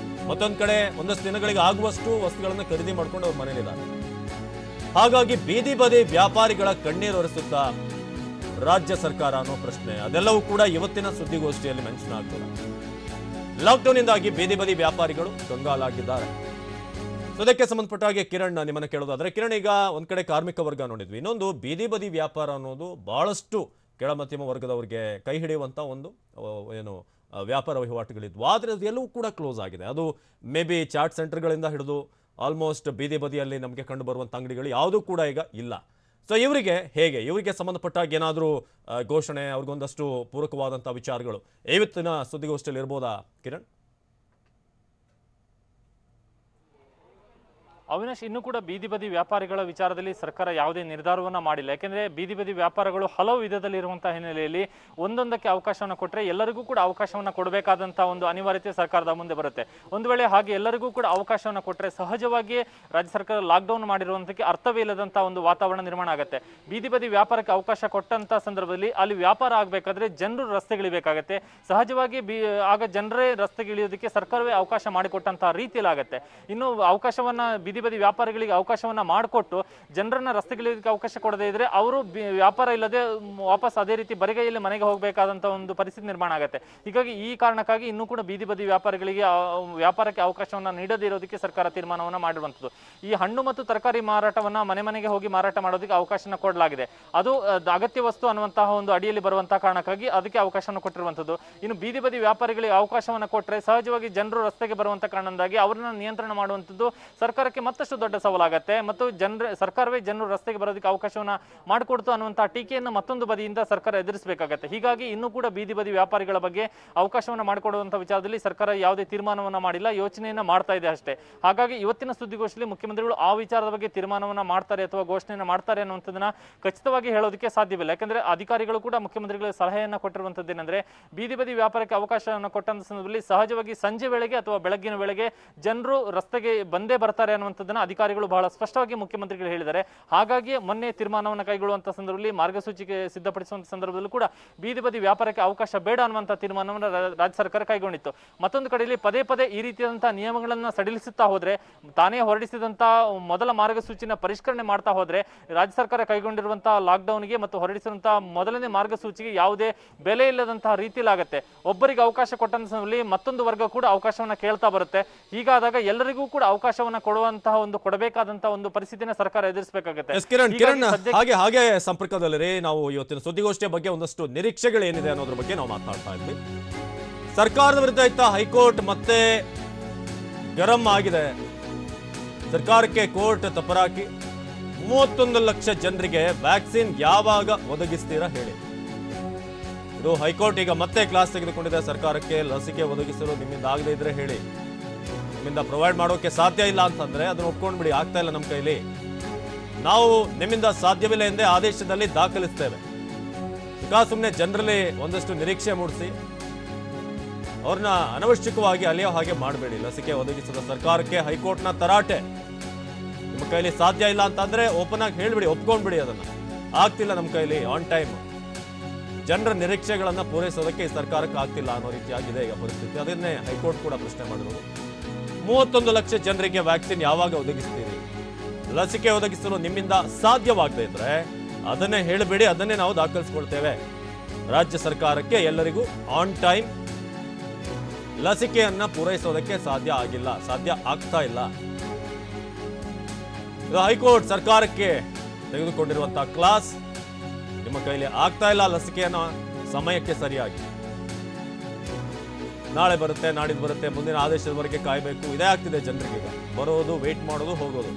ಮತ್ತೊಂದ್ ಕಡೆ ಒಂದಷ್ಟು ದಿನಗಳಿಗೆ ಆಗುವಷ್ಟು ವಸ್ತುಗಳನ್ನು ಖರೀದಿ ಮಾಡ್ಕೊಂಡು ಅವ್ರ ಮನೇಲಿದ್ದಾರೆ. ಹಾಗಾಗಿ ಬೀದಿ ವ್ಯಾಪಾರಿಗಳ ಕಣ್ಣೀರು ಒರೆಸುತ್ತಾ ರಾಜ್ಯ ಸರ್ಕಾರ ಅನ್ನೋ ಪ್ರಶ್ನೆ, ಅದೆಲ್ಲವೂ ಕೂಡ ಇವತ್ತಿನ ಸುದ್ದಿಗೋಷ್ಠಿಯಲ್ಲಿ ಮೆನ್ಷನ್ ಆಗ್ತದೆ. ಲಾಕ್ಡೌನ್ ಇಂದಾಗಿ ಬೀದಿ ವ್ಯಾಪಾರಿಗಳು ಕಂಗಾಲಾಗಿದ್ದಾರೆ. ಅದಕ್ಕೆ ಸಂಬಂಧಪಟ್ಟ ಹಾಗೆ ಕಿರಣ್ ನಿಮ್ಮನ್ನ ಕೇಳೋದಾದ್ರೆ, ಕಿರಣ್, ಈಗ ಒಂದ್ ಕಡೆ ಕಾರ್ಮಿಕ ವರ್ಗ ನೋಡಿದ್ವಿ, ಇನ್ನೊಂದು ಬೀದಿ ವ್ಯಾಪಾರ ಅನ್ನೋದು ಬಹಳಷ್ಟು ಕೆಳ ಮಧ್ಯಮ ವರ್ಗದವರಿಗೆ ಕೈ ಹಿಡಿಯುವಂತ ಒಂದು ವ್ಯಾಪಾರ ವಹಿವಾಟುಗಳಿದ್ವು. ಆದ್ರೆ ಅದೆಲ್ಲವೂ ಕೂಡ ಕ್ಲೋಸ್ ಆಗಿದೆ. ಅದು ಮೇ ಬಿ ಚಾಟ್ ಸೆಂಟರ್ಗಳಿಂದ ಹಿಡಿದು ಆಲ್ಮೋಸ್ಟ್ ಬೀದಿಯಲ್ಲಿ ನಮಗೆ ಕಂಡು ಬರುವಂತ ಅಂಗಡಿಗಳು ಯಾವುದೂ ಕೂಡ ಈಗ ಇಲ್ಲ. ಸೊ ಇವರಿಗೆ ಸಂಬಂಧಪಟ್ಟಾಗ ಏನಾದರೂ ಘೋಷಣೆ, ಅವ್ರಿಗೊಂದಷ್ಟು ಪೂರಕವಾದಂತಹ ವಿಚಾರಗಳು ಇವತ್ತಿನ ಸುದ್ದಿಗೋಷ್ಠಿಯಲ್ಲಿ ಇರ್ಬೋದಾ ಕಿರಣ್? ಅವಿನಾಶ್, ಇನ್ನೂ ಕೂಡ ಬೀದಿ ವ್ಯಾಪಾರಿಗಳ ವಿಚಾರದಲ್ಲಿ ಸರ್ಕಾರ ಯಾವುದೇ ನಿರ್ಧಾರವನ್ನ ಮಾಡಿಲ್ಲ. ಯಾಕೆಂದ್ರೆ ಬೀದಿ ವ್ಯಾಪಾರಗಳು ಹಲವು ವಿಧದಲ್ಲಿ ಇರುವಂತಹ ಹಿನ್ನೆಲೆಯಲ್ಲಿ ಒಂದೊಂದಕ್ಕೆ ಅವಕಾಶವನ್ನು ಕೊಟ್ಟರೆ ಎಲ್ಲರಿಗೂ ಕೂಡ ಅವಕಾಶವನ್ನ ಕೊಡಬೇಕಾದಂತಹ ಒಂದು ಅನಿವಾರ್ಯತೆ ಸರ್ಕಾರದ ಮುಂದೆ ಬರುತ್ತೆ. ಒಂದು ವೇಳೆ ಹಾಗೆ ಎಲ್ಲರಿಗೂ ಕೂಡ ಅವಕಾಶವನ್ನು ಕೊಟ್ಟರೆ ಸಹಜವಾಗಿ ರಾಜ್ಯ ಸರ್ಕಾರ ಲಾಕ್ಡೌನ್ ಮಾಡಿರುವಂತಕ್ಕೆ ಅರ್ಥವೇ ಇಲ್ಲದಂತಹ ಒಂದು ವಾತಾವರಣ ನಿರ್ಮಾಣ ಆಗುತ್ತೆ. ಬೀದಿ ವ್ಯಾಪಾರಕ್ಕೆ ಅವಕಾಶ ಕೊಟ್ಟಂತ ಸಂದರ್ಭದಲ್ಲಿ ಅಲ್ಲಿ ವ್ಯಾಪಾರ ಆಗಬೇಕಾದ್ರೆ ಜನರು ರಸ್ತೆಗಿಳಿಬೇಕಾಗತ್ತೆ. ಸಹಜವಾಗಿ ಆಗ ಜನರೇ ರಸ್ತೆಗಿಳಿಯೋದಕ್ಕೆ ಸರ್ಕಾರವೇ ಅವಕಾಶ ಮಾಡಿಕೊಟ್ಟಂತಹ ರೀತಿಯಲ್ಲಿ ಆಗುತ್ತೆ. ಇನ್ನು ಅವಕಾಶವನ್ನ ಬೀದಿ ವ್ಯಾಪಾರಿಗಳಿಗೆ ಅವಕಾಶವನ್ನ ಮಾಡಿಕೊಟ್ಟು ಜನರನ್ನ ರಸ್ತೆಗಿಳಿಯೋದಕ್ಕೆ ಅವಕಾಶ ಕೊಡದೇ ಇದ್ರೆ ಅವರು ವ್ಯಾಪಾರ ಇಲ್ಲದೆ ವಾಪಸ್ ಅದೇ ರೀತಿ ಬರಿಗೈಯಲ್ಲಿ ಮನೆಗೆ ಹೋಗಬೇಕಾದಂತ ಒಂದು ಪರಿಸ್ಥಿತಿ ನಿರ್ಮಾಣ ಆಗುತ್ತೆ. ಹೀಗಾಗಿ ಈ ಕಾರಣಕ್ಕಾಗಿ ಇನ್ನೂ ಕೂಡ ಬೀದಿ ವ್ಯಾಪಾರಿಗಳಿಗೆ ವ್ಯಾಪಾರಕ್ಕೆ ಅವಕಾಶವನ್ನ ನೀಡದೇ ಇರೋದಕ್ಕೆ ಸರ್ಕಾರ ತೀರ್ಮಾನವನ್ನ ಮಾಡಿರುವಂತದ್ದು. ಈ ಹಣ್ಣು ಮತ್ತು ತರಕಾರಿ ಮಾರಾಟವನ್ನ ಮನೆಗೆ ಹೋಗಿ ಮಾರಾಟ ಮಾಡೋದಕ್ಕೆ ಅವಕಾಶನ ಕೊಡಲಾಗಿದೆ. ಅದು ಅಗತ್ಯ ವಸ್ತು ಅನ್ನುವಂತಹ ಒಂದು ಅಡಿಯಲ್ಲಿ ಬರುವಂತಹ ಕಾರಣಕ್ಕಾಗಿ ಅದಕ್ಕೆ ಅವಕಾಶವನ್ನು ಕೊಟ್ಟಿರುವಂತದ್ದು. ಇನ್ನು ಬೀದಿ ವ್ಯಾಪಾರಿಗಳಿಗೆ ಅವಕಾಶವನ್ನ ಕೊಟ್ಟರೆ ಸಹಜವಾಗಿ ಜನರು ರಸ್ತೆಗೆ ಬರುವಂತ ಕಾರಣದಿಂದಾಗಿ ಅವರನ್ನ ನಿಯಂತ್ರಣ ಮಾಡುವಂತದ್ದು ಸರ್ಕಾರಕ್ಕೆ ಮತ್ತಷ್ಟು ದೊಡ್ಡ ಸವಾಲಾಗುತ್ತೆ ಮತ್ತು ಸರ್ಕಾರವೇ ಜನರು ರಸ್ತೆಗೆ ಬರೋದಕ್ಕೆ ಅವಕಾಶವನ್ನ ಮಾಡಿಕೊಡ್ತು ಅನ್ನುವಂತಹ ಟೀಕೆಯನ್ನು ಮತ್ತೊಂದು ಬದಿಯಿಂದ ಸರ್ಕಾರ ಎದುರಿಸಬೇಕಾಗತ್ತೆ. ಹೀಗಾಗಿ ಇನ್ನೂ ಕೂಡ ಬೀದಿ ವ್ಯಾಪಾರಿಗಳ ಬಗ್ಗೆ ಅವಕಾಶವನ್ನ ಮಾಡಿಕೊಡುವಂತಹ ವಿಚಾರದಲ್ಲಿ ಸರ್ಕಾರ ಯಾವುದೇ ತೀರ್ಮಾನವನ್ನ ಮಾಡಿಲ್ಲ, ಯೋಚನೆಯನ್ನ ಮಾಡ್ತಾ ಇದೆ ಅಷ್ಟೇ. ಹಾಗಾಗಿ ಇವತ್ತಿನ ಸುದ್ದಿಗೋಷ್ಠಿಯಲ್ಲಿ ಮುಖ್ಯಮಂತ್ರಿಗಳು ಆ ವಿಚಾರದ ಬಗ್ಗೆ ತೀರ್ಮಾನವನ್ನ ಮಾಡ್ತಾರೆ ಅಥವಾ ಘೋಷಣೆಯನ್ನ ಮಾಡ್ತಾರೆ ಅನ್ನುವಂಥದ್ದನ್ನ ಖಚಿತವಾಗಿ ಹೇಳೋದಕ್ಕೆ ಸಾಧ್ಯವಿಲ್ಲ. ಯಾಕಂದ್ರೆ ಅಧಿಕಾರಿಗಳು ಕೂಡ ಮುಖ್ಯಮಂತ್ರಿಗಳಿಗೆ ಸಲಹೆಯನ್ನ ಕೊಟ್ಟಿರುವಂತದ್ದು ಏನಂದ್ರೆ ಬೀದಿ ವ್ಯಾಪಾರಕ್ಕೆ ಅವಕಾಶವನ್ನು ಕೊಟ್ಟಂತ ಸಂದರ್ಭದಲ್ಲಿ ಸಹಜವಾಗಿ ಸಂಜೆ ವೇಳೆಗೆ ಅಥವಾ ಬೆಳಗಿನ ವೇಳೆಗೆ ಜನರು ರಸ್ತೆಗೆ ಬಂದೇ ಬರ್ತಾರೆ ಅನ್ನುವಂಥದ್ದನ್ನ ಅಧಿಕಾರಿಗಳು ಬಹಳ ಸ್ಪಷ್ಟವಾಗಿ ಮುಖ್ಯಮಂತ್ರಿಗಳು ಹೇಳಿದ್ದಾರೆ. ಹಾಗಾಗಿ ಮೊನ್ನೆ ತೀರ್ಮಾನವನ್ನು ಕೈಗೊಳ್ಳುವಂತಹ ಸಂದರ್ಭದಲ್ಲಿ ಮಾರ್ಗಸೂಚಿಗೆ ಸಿದ್ಧಪಡಿಸುವಂತಹ ಸಂದರ್ಭದಲ್ಲೂ ಕೂಡ ಬೀದಿ ವಿಯಾಪಾರಕ್ಕೆ ಅವಕಾಶ ಬೇಡ ಅನ್ನುವಂತಹ ತೀರ್ಮಾನವನ್ನು ರಾಜ್ಯ ಸರ್ಕಾರ ಕೈಗೊಂಡಿತ್ತು. ಮತ್ತೊಂದು ಕಡೆಯಲ್ಲಿ ಪದೇ ಈ ರೀತಿಯಾದಂತಹ ನಿಯಮಗಳನ್ನು ಸಡಿಲಿಸುತ್ತಾ ಹೋದ್ರೆ, ತಾನೇ ಹೊರಡಿಸಿದಂತಹ ಮೊದಲ ಮಾರ್ಗಸೂಚಿನ ಪರಿಷ್ಕರಣೆ ಮಾಡ್ತಾ ಹೋದ್ರೆ ರಾಜ್ಯ ಸರ್ಕಾರ ಕೈಗೊಂಡಿರುವಂತಹ ಲಾಕ್ಡೌನ್ಗೆ ಮತ್ತು ಹೊರಡಿಸಿರುವಂತಹ ಮೊದಲನೇ ಮಾರ್ಗಸೂಚಿಗೆ ಯಾವುದೇ ಬೆಲೆ ಇಲ್ಲದಂತಹ ರೀತಿಯಲ್ಲಾಗುತ್ತೆ. ಒಬ್ಬರಿಗೆ ಅವಕಾಶ ಕೊಟ್ಟಂತ ಸಂದರ್ಭದಲ್ಲಿ ಮತ್ತೊಂದು ವರ್ಗ ಕೂಡ ಅವಕಾಶವನ್ನ ಕೇಳ್ತಾ ಬರುತ್ತೆ. ಹೀಗಾದಾಗ ಎಲ್ಲರಿಗೂ ಕೂಡ ಅವಕಾಶವನ್ನ ಕೊಡುವಂತಹ ಕೊಡಬೇಕಾದಂತಹ ಒಂದು ಪರಿಸ್ಥಿತಿನ ಸರ್ಕಾರ ಎದುರಿಸಬೇಕಾಗುತ್ತೆ. ಹಾಗೆ ಸಂಪರ್ಕದಲ್ಲಿ ನಾವು ಇವತ್ತಿನ ಸುದ್ದಿಗೋಷ್ಠಿಯ ಬಗ್ಗೆ ಒಂದಷ್ಟು ನಿರೀಕ್ಷೆಗಳೇನಿದೆ ಅನ್ನೋದ್ರ ಬಗ್ಗೆ ನಾವು ಮಾತನಾಡ್ತಾ ಇದ್ವಿ. ಸರ್ಕಾರದ ವಿರುದ್ಧ ಇತ್ತ ಹೈಕೋರ್ಟ್ ಮತ್ತೆ ಗರಂ ಆಗಿದೆ. ಸರ್ಕಾರಕ್ಕೆ ಕೋರ್ಟ್ ತಪರಾಕಿ 31 ಲಕ್ಷ ಜನರಿಗೆ ವ್ಯಾಕ್ಸಿನ್ ಯಾವಾಗ ಒದಗಿಸ್ತೀರಾ ಹೇಳಿ. ಇದು ಹೈಕೋರ್ಟ್ ಈಗ ಮತ್ತೆ ಕ್ಲಾಸ್ ತೆಗೆದುಕೊಂಡಿದೆ ಸರ್ಕಾರಕ್ಕೆ. ಲಸಿಕೆ ಒದಗಿಸಲು ನಿಮ್ಮಿಂದ ಆಗದೇ ಇದ್ರೆ ಹೇಳಿ, ನಿಮ್ಮಿಂದ ಪ್ರೊವೈಡ್ ಮಾಡೋಕೆ ಸಾಧ್ಯ ಇಲ್ಲ ಅಂತಂದ್ರೆ ಅದನ್ನ ಒಪ್ಕೊಂಡ್ಬಿಡಿ, ಆಗ್ತಾ ಇಲ್ಲ ನಮ್ಮ ಕೈಲಿ, ನಾವು ನಿಮ್ಮಿಂದ ಸಾಧ್ಯವಿಲ್ಲ ಎಂದೇ ಆದೇಶದಲ್ಲಿ ದಾಖಲಿಸ್ತೇವೆ. ಸುಮ್ಮನೆ ಜನರಲ್ಲಿ ಒಂದಷ್ಟು ನಿರೀಕ್ಷೆ ಮೂಡಿಸಿ ಅವ್ರನ್ನ ಅನವಶ್ಯಕವಾಗಿ ಅಲಿಯೋ ಹಾಗೆ ಮಾಡಬೇಡಿ. ಲಸಿಕೆ ಒದಗಿಸಿದ ಸರ್ಕಾರಕ್ಕೆ ಹೈಕೋರ್ಟ್ನ ತರಾಟೆ. ನಿಮ್ಮ ಕೈಲಿ ಸಾಧ್ಯ ಇಲ್ಲ ಅಂತಂದ್ರೆ ಓಪನ್ ಆಗಿ ಹೇಳ್ಬಿಡಿ, ಒಪ್ಕೊಂಡ್ಬಿಡಿ, ಅದನ್ನ ಆಗ್ತಿಲ್ಲ ನಮ್ಮ ಕೈಲಿ ಆನ್ ಟೈಮ್, ಜನರ ನಿರೀಕ್ಷೆಗಳನ್ನ ಪೂರೈಸೋದಕ್ಕೆ ಈ ಸರ್ಕಾರಕ್ಕೆ ಆಗ್ತಿಲ್ಲ ಅನ್ನೋ ರೀತಿಯಾಗಿದೆ ಈಗ ಪರಿಸ್ಥಿತಿ. ಅದನ್ನೇ ಹೈಕೋರ್ಟ್ ಕೂಡ ಪ್ರಶ್ನೆ ಮಾಡಿರೋದು. 31 ಲಕ್ಷ ಜನರಿಗೆ ವ್ಯಾಕ್ಸಿನ್ ಯಾವಾಗ ಒದಗಿಸ್ತೀರಿ? ಲಸಿಕೆ ಒದಗಿಸಲು ನಿಮ್ಮಿಂದ ಸಾಧ್ಯವಾಗದೇ ಇದ್ರೆ ಅದನ್ನೇ ಹೇಳಬೇಡಿ, ಅದನ್ನೇ ನಾವು ದಾಖಲಿಸಿಕೊಳ್ತೇವೆ. ರಾಜ್ಯ ಸರ್ಕಾರಕ್ಕೆ ಎಲ್ಲರಿಗೂ ಆನ್ ಟೈಮ್ ಲಸಿಕೆಯನ್ನ ಪೂರೈಸೋದಕ್ಕೆ ಸಾಧ್ಯ ಆಗಿಲ್ಲ, ಸಾಧ್ಯ ಆಗ್ತಾ ಇಲ್ಲ. ಇದು ಹೈಕೋರ್ಟ್ ಸರ್ಕಾರಕ್ಕೆ ತೆಗೆದುಕೊಂಡಿರುವಂತಹ ಕ್ಲಾಸ್. ನಿಮ್ಮ ಕೈಲಿ ಆಗ್ತಾ ಇಲ್ಲ ಲಸಿಕೆಯನ್ನ ಸಮಯಕ್ಕೆ ಸರಿಯಾಗಿ, ನಾಳೆ ಬರುತ್ತೆ, ನಾಡಿದ್ದು ಬರುತ್ತೆ, ಮುಂದಿನ ಆದೇಶದವರೆಗೆ ಕಾಯಬೇಕು. ಇದೇ ಆಗ್ತಿದೆ ಜನರಿಗೆ. ಈಗ ಬರೋದು, ವೇಟ್ ಮಾಡೋದು, ಹೋಗೋದು.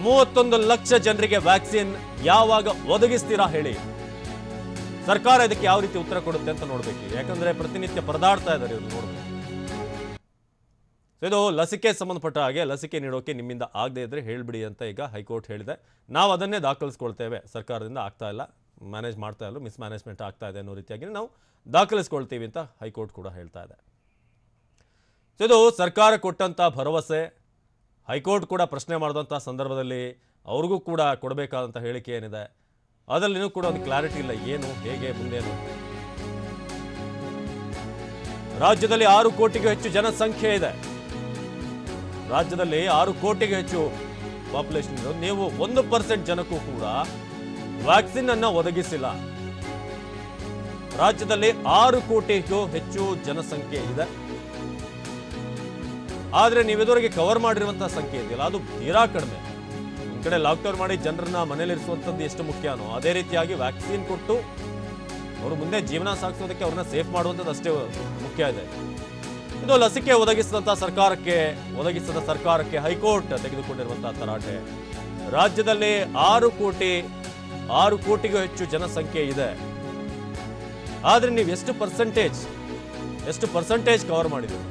31 ಲಕ್ಷ ಜನರಿಗೆ ವ್ಯಾಕ್ಸಿನ್ ಯಾವಾಗ ಒದಗಿಸ್ತೀರಾ ಹೇಳಿ? ಸರ್ಕಾರ ಇದಕ್ಕೆ ಯಾವ ರೀತಿ ಉತ್ತರ ಕೊಡುತ್ತೆ ಅಂತ ನೋಡ್ಬೇಕು. ಯಾಕಂದ್ರೆ ಪ್ರತಿನಿತ್ಯ ಪರದಾಡ್ತಾ ಇದ್ದಾರೆ ಇವರು, ನೋಡ್ಬೇಕು. ಇದು ಲಸಿಕೆ ಸಂಬಂಧಪಟ್ಟ ಹಾಗೆ ಲಸಿಕೆ ನೀಡೋಕೆ ನಿಮ್ಮಿಂದ ಆಗದೆ ಇದ್ರೆ ಹೇಳ್ಬಿಡಿ ಅಂತ ಈಗ ಹೈಕೋರ್ಟ್ ಹೇಳಿದೆ. ನಾವು ಅದನ್ನೇ ದಾಖಲಿಸ್ಕೊಳ್ತೇವೆ. ಸರ್ಕಾರದಿಂದ ಆಗ್ತಾ ಇಲ್ಲ, ಮ್ಯಾನೇಜ್ ಮಾಡ್ತಾ ಇಲ್ಲ, ಮಿಸ್ ಮ್ಯಾನೇಜ್ಮೆಂಟ್ ಆಗ್ತಾ ಇದೆ ಅನ್ನೋ ರೀತಿಯಾಗಿ ನಾವು ದಾಖಲಿಸ್ಕೊಳ್ತೀವಿ ಅಂತ ಹೈಕೋರ್ಟ್ ಕೂಡ ಹೇಳ್ತಾ ಇದೆ. ಇದು ಸರ್ಕಾರ ಕೊಟ್ಟಂತ ಭರವಸೆ. ಹೈಕೋರ್ಟ್ ಕೂಡ ಪ್ರಶ್ನೆ ಮಾಡಿದಂಥ ಸಂದರ್ಭದಲ್ಲಿ ಅವ್ರಿಗೂ ಕೂಡ ಕೊಡಬೇಕಾದಂಥ ಹೇಳಿಕೆ ಏನಿದೆ ಅದರಲ್ಲಿನೂ ಕೂಡ ಒಂದು ಕ್ಲಾರಿಟಿ ಇಲ್ಲ, ಏನು ಹೇಗೆ ಮುಂದೇನು. ರಾಜ್ಯದಲ್ಲಿ 6 ಕೋಟಿಗೂ ಹೆಚ್ಚು ಜನಸಂಖ್ಯೆ ಇದೆ. ರಾಜ್ಯದಲ್ಲಿ 6 ಕೋಟಿಗೂ ಹೆಚ್ಚು ಪಾಪ್ಯುಲೇಷನ್ ಇದೆ. ನೀವು 1% ಜನಕ್ಕೂ ಕೂಡ ವ್ಯಾಕ್ಸಿನ್ ಅನ್ನ ಒದಗಿಸಿಲ್ಲ. ರಾಜ್ಯದಲ್ಲಿ 6 ಕೋಟಿಗೂ ಹೆಚ್ಚು ಜನಸಂಖ್ಯೆ ಇದೆ. ಆದ್ರೆ ನೀವು ಇದುವರೆಗೆ ಕವರ್ ಮಾಡಿರುವಂತಹ ಸಂಖ್ಯೆ ಇದೆಯಲ್ಲ, ಅದು ತೀರಾ ಕಡಿಮೆ. ಒಂದ್ ಕಡೆ ಲಾಕ್ಡೌನ್ ಮಾಡಿ ಜನರನ್ನ ಮನೇಲಿರಿಸುವಂಥದ್ದು ಎಷ್ಟು ಮುಖ್ಯನೋ ಅದೇ ರೀತಿಯಾಗಿ ವ್ಯಾಕ್ಸಿನ್ ಕೊಟ್ಟು ಅವರು ಮುಂದೆ ಜೀವನ ಸಾಗಿಸೋದಕ್ಕೆ ಅವ್ರನ್ನ ಸೇಫ್ ಮಾಡುವಂಥದ್ದು ಅಷ್ಟೇ ಮುಖ್ಯ ಇದೆ. ಇದು ಲಸಿಕೆ ಒದಗಿಸಿದ ಸರ್ಕಾರಕ್ಕೆ ಹೈಕೋರ್ಟ್ ತೆಗೆದುಕೊಂಡಿರುವಂತಹ ತರಾಟೆ. ರಾಜ್ಯದಲ್ಲಿ 6 ಕೋಟಿಗೂ ಹೆಚ್ಚು ಜನಸಂಖ್ಯೆ ಇದೆ. ಆದ್ರೆ ನೀವು ಎಷ್ಟು ಪರ್ಸೆಂಟೇಜ್ ಕವರ್ ಮಾಡಿದ್ದೀರಿ?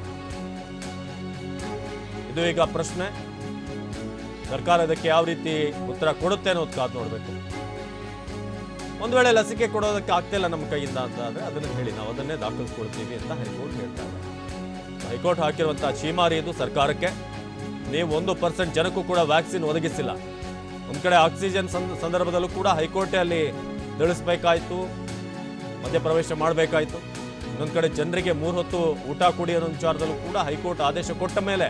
ಇದು ಈಗ ಪ್ರಶ್ನೆ. ಸರ್ಕಾರ ಇದಕ್ಕೆ ಯಾವ ರೀತಿ ಉತ್ತರ ಕೊಡುತ್ತೆ ಅನ್ನೋದು ಕಾದು ನೋಡಬೇಕು. ಒಂದು ವೇಳೆ ಲಸಿಕೆ ಕೊಡೋದಕ್ಕೆ ಆಗ್ತಿಲ್ಲ ನಮ್ಮ ಕೈಯಿಂದ ಅಂತ ಆದ್ರೆ ಅದನ್ನು ಹೇಳಿ, ನಾವು ಅದನ್ನೇ ದಾಖಲಿಸ್ಕೊಳ್ತೀವಿ ಅಂತ ಹೈಕೋರ್ಟ್ ಹೇಳ್ತಾ ಇದೆ. ಹೈಕೋರ್ಟ್ ಹಾಕಿರುವಂತಹ ಛೀಮಾರಿ ಇದು ಸರ್ಕಾರಕ್ಕೆ. ನೀವು 1% ಜನಕ್ಕೂ ಕೂಡ ವ್ಯಾಕ್ಸಿನ್ ಒದಗಿಸಿಲ್ಲ. ಒಂದ್ ಕಡೆ ಆಕ್ಸಿಜನ್ ಸಂದರ್ಭದಲ್ಲೂ ಕೂಡ ಹೈಕೋರ್ಟೇ ಅಲ್ಲಿ ತಿಳಿಸ್ಬೇಕಾಯ್ತು, ಮಧ್ಯಪ್ರವೇಶ ಮಾಡಬೇಕಾಯ್ತು. ಇನ್ನೊಂದ್ ಕಡೆ ಜನರಿಗೆ 3 ಹೊತ್ತು ಊಟ ಕೊಡಿ ಅನ್ನೋ ವಿಚಾರದಲ್ಲೂ ಕೂಡ ಹೈಕೋರ್ಟ್ ಆದೇಶ ಕೊಟ್ಟ ಮೇಲೆ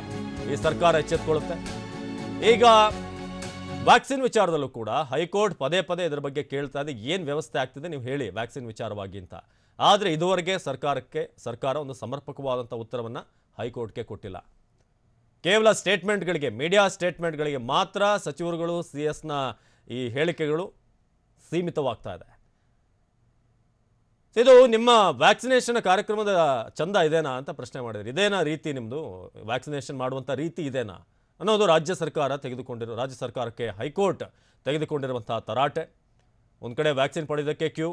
ಈ ಸರ್ಕಾರ ಎಚ್ಚೆತ್ತುಕೊಳ್ಳುತ್ತೆ. ಈಗ ವ್ಯಾಕ್ಸಿನ್ ವಿಚಾರದಲ್ಲೂ ಕೂಡ ಹೈಕೋರ್ಟ್ ಪದೇ ಇದರ ಬಗ್ಗೆ ಕೇಳ್ತಾ ಇದೆ, ಏನ್ ವ್ಯವಸ್ಥೆ ಆಗ್ತಿದೆ ನೀವು ಹೇಳಿ ವ್ಯಾಕ್ಸಿನ್ ವಿಚಾರವಾಗಿ ಅಂತ. ಆದ್ರೆ ಇದುವರೆಗೆ ಸರ್ಕಾರ ಒಂದು ಸಮರ್ಪಕವಾದಂಥ ಉತ್ತರವನ್ನ ಹೈಕೋರ್ಟ್ಗೆ ಕೊಟ್ಟಿಲ್ಲ. ಕೇವಲ ಸ್ಟೇಟ್ಮೆಂಟ್ಗಳಿಗೆ, ಮೀಡಿಯಾ ಸ್ಟೇಟ್ಮೆಂಟ್ಗಳಿಗೆ ಮಾತ್ರ ಸಚಿವರುಗಳು CS ನ ಈ ಹೇಳಿಕೆಗಳು ಸೀಮಿತವಾಗ್ತಾ ಇದೆ. ಇದು ನಿಮ್ಮ ವ್ಯಾಕ್ಸಿನೇಷನ್ ಕಾರ್ಯಕ್ರಮದ ಚಂದ ಇದೇನಾ ಅಂತ ಪ್ರಶ್ನೆ ಮಾಡಿದ್ರಿ. ಇದೇನಾ ರೀತಿ ನಿಮ್ಮದು ವ್ಯಾಕ್ಸಿನೇಷನ್ ಮಾಡುವಂಥ ರೀತಿ ಇದೇನಾ ಅನ್ನೋದು ರಾಜ್ಯ ಸರ್ಕಾರಕ್ಕೆ ಹೈಕೋರ್ಟ್ ತೆಗೆದುಕೊಂಡಿರುವಂತಹ ತರಾಟೆ. ಒಂದು ಕಡೆ ವ್ಯಾಕ್ಸಿನ್ ಪಡೆಯೋದಕ್ಕೆ ಕ್ಯೂ,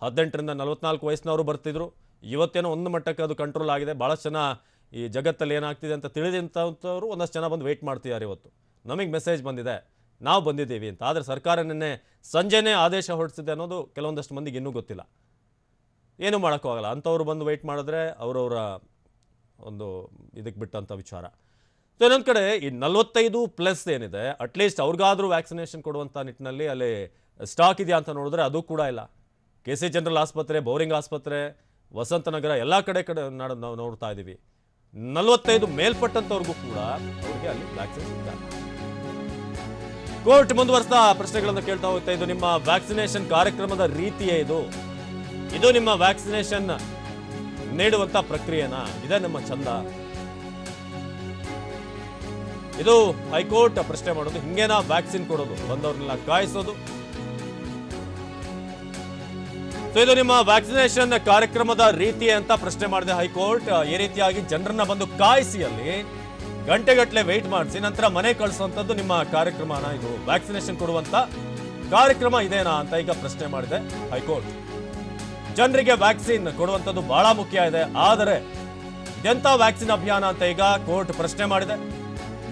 18ರಿಂದ 44 ವಯಸ್ಸಿನವರು ಬರ್ತಿದ್ರು. ಇವತ್ತೇನೋ ಒಂದು ಮಟ್ಟಕ್ಕೆ ಅದು ಕಂಟ್ರೋಲ್ ಆಗಿದೆ. ಭಾಳಷ್ಟು ಜನ ಈ ಜಗತ್ತಲ್ಲಿ ಏನಾಗ್ತಿದೆ ಅಂತ ತಿಳಿದಂಥವ್ರು ಒಂದಷ್ಟು ಜನ ಬಂದು ವೆಯ್ಟ್ ಮಾಡ್ತಿದ್ದಾರೆ. ಇವತ್ತು ನಮಗೆ ಮೆಸೇಜ್ ಬಂದಿದೆ, ನಾವು ಬಂದಿದ್ದೀವಿ ಅಂತ. ಆದರೆ ಸರ್ಕಾರ ನಿನ್ನೆ ಸಂಜೆನೇ ಆದೇಶ ಹೊರಡಿಸಿದೆ ಅನ್ನೋದು ಕೆಲವೊಂದಷ್ಟು ಮಂದಿಗೆ ಇನ್ನೂ ಗೊತ್ತಿಲ್ಲ. ಏನೂ ಮಾಡೋಕ್ಕಾಗಲ್ಲ. ಅಂಥವ್ರು ಬಂದು ವೆಯ್ಟ್ ಮಾಡಿದ್ರೆ ಅವರವರ ಒಂದು ಇದಕ್ಕೆ ಬಿಟ್ಟಂಥ ವಿಚಾರ. ಸೊ ಇನ್ನೊಂದು ಕಡೆ ಈ 45+ ಏನಿದೆ, ಅಟ್ಲೀಸ್ಟ್ ಅವ್ರಿಗಾದರೂ ವ್ಯಾಕ್ಸಿನೇಷನ್ ಕೊಡುವಂಥ ನಿಟ್ಟಿನಲ್ಲಿ ಅಲ್ಲಿ ಸ್ಟಾಕ್ ಇದೆಯಾ ಅಂತ ನೋಡಿದ್ರೆ ಅದು ಕೂಡ ಇಲ್ಲ. KC ಜನರಲ್ ಆಸ್ಪತ್ರೆ, ಬೌರಿಂಗ್ ಆಸ್ಪತ್ರೆ, ವಸಂತನಗರ ಎಲ್ಲ ಕಡೆ ನಾವು ನೋಡ್ತಾ ಇದ್ದೀವಿ. 45 ಮೇಲ್ಪಟ್ಟಂಥವ್ರಿಗೂ ಕೂಡ ಅವ್ರಿಗೆ ಅಲ್ಲಿ ವ್ಯಾಕ್ಸಿನ್ ಸಿಗ್ತಾರೆ. ಕೋರ್ಟ್ ಮುಂದುವರೆಸ್ತಾ ಪ್ರಶ್ನೆಗಳನ್ನು ಕೇಳ್ತಾ ಹೋಗ್ತಾ, ಇದು ನಿಮ್ಮ ವ್ಯಾಕ್ಸಿನೇಷನ್ ಕಾರ್ಯಕ್ರಮದ ರೀತಿಯೇ ಇದು ನಿಮ್ಮ ವ್ಯಾಕ್ಸಿನೇಷನ್ ನೀಡುವಂತ ಪ್ರಕ್ರಿಯೆನಾ? ಇದೇ ನಮ್ಮ ಚಂದ? ಇದು ಹೈಕೋರ್ಟ್ ಪ್ರಶ್ನೆ ಮಾಡೋದು. ಹಿಂಗೇನಾ ವ್ಯಾಕ್ಸಿನ್ ಕೊಡೋದು, ಬಂದವ್ರನ್ನೆಲ್ಲ ಕಾಯಿಸೋದು? ಸೊ ಇದು ನಿಮ್ಮ ವ್ಯಾಕ್ಸಿನೇಷನ್ ಕಾರ್ಯಕ್ರಮದ ರೀತಿ ಅಂತ ಪ್ರಶ್ನೆ ಮಾಡಿದೆ ಹೈಕೋರ್ಟ್. ಈ ರೀತಿಯಾಗಿ ಜನರನ್ನ ಬಂದು ಕಾಯಿಸಿ ಅಲ್ಲಿ ಗಂಟೆಗಟ್ಟಲೆ ವೆಯ್ಟ್ ಮಾಡಿಸಿ ನಂತರ ಮನೆ ಕಳಿಸುವಂಥದ್ದು ನಿಮ್ಮ ಕಾರ್ಯಕ್ರಮನ? ಇದು ವ್ಯಾಕ್ಸಿನೇಷನ್ ಕೊಡುವಂತ ಕಾರ್ಯಕ್ರಮ ಇದೇನಾ ಅಂತ ಈಗ ಪ್ರಶ್ನೆ ಮಾಡಿದೆ ಹೈಕೋರ್ಟ್. ಜನರಿಗೆ ವ್ಯಾಕ್ಸಿನ್ ಕೊಡುವಂಥದ್ದು ಬಹಳ ಮುಖ್ಯ ಇದೆ, ಆದರೆ ಇದೆಂತ ವ್ಯಾಕ್ಸಿನ್ ಅಭಿಯಾನ ಅಂತ ಈಗ ಕೋರ್ಟ್ ಪ್ರಶ್ನೆ ಮಾಡಿದೆ.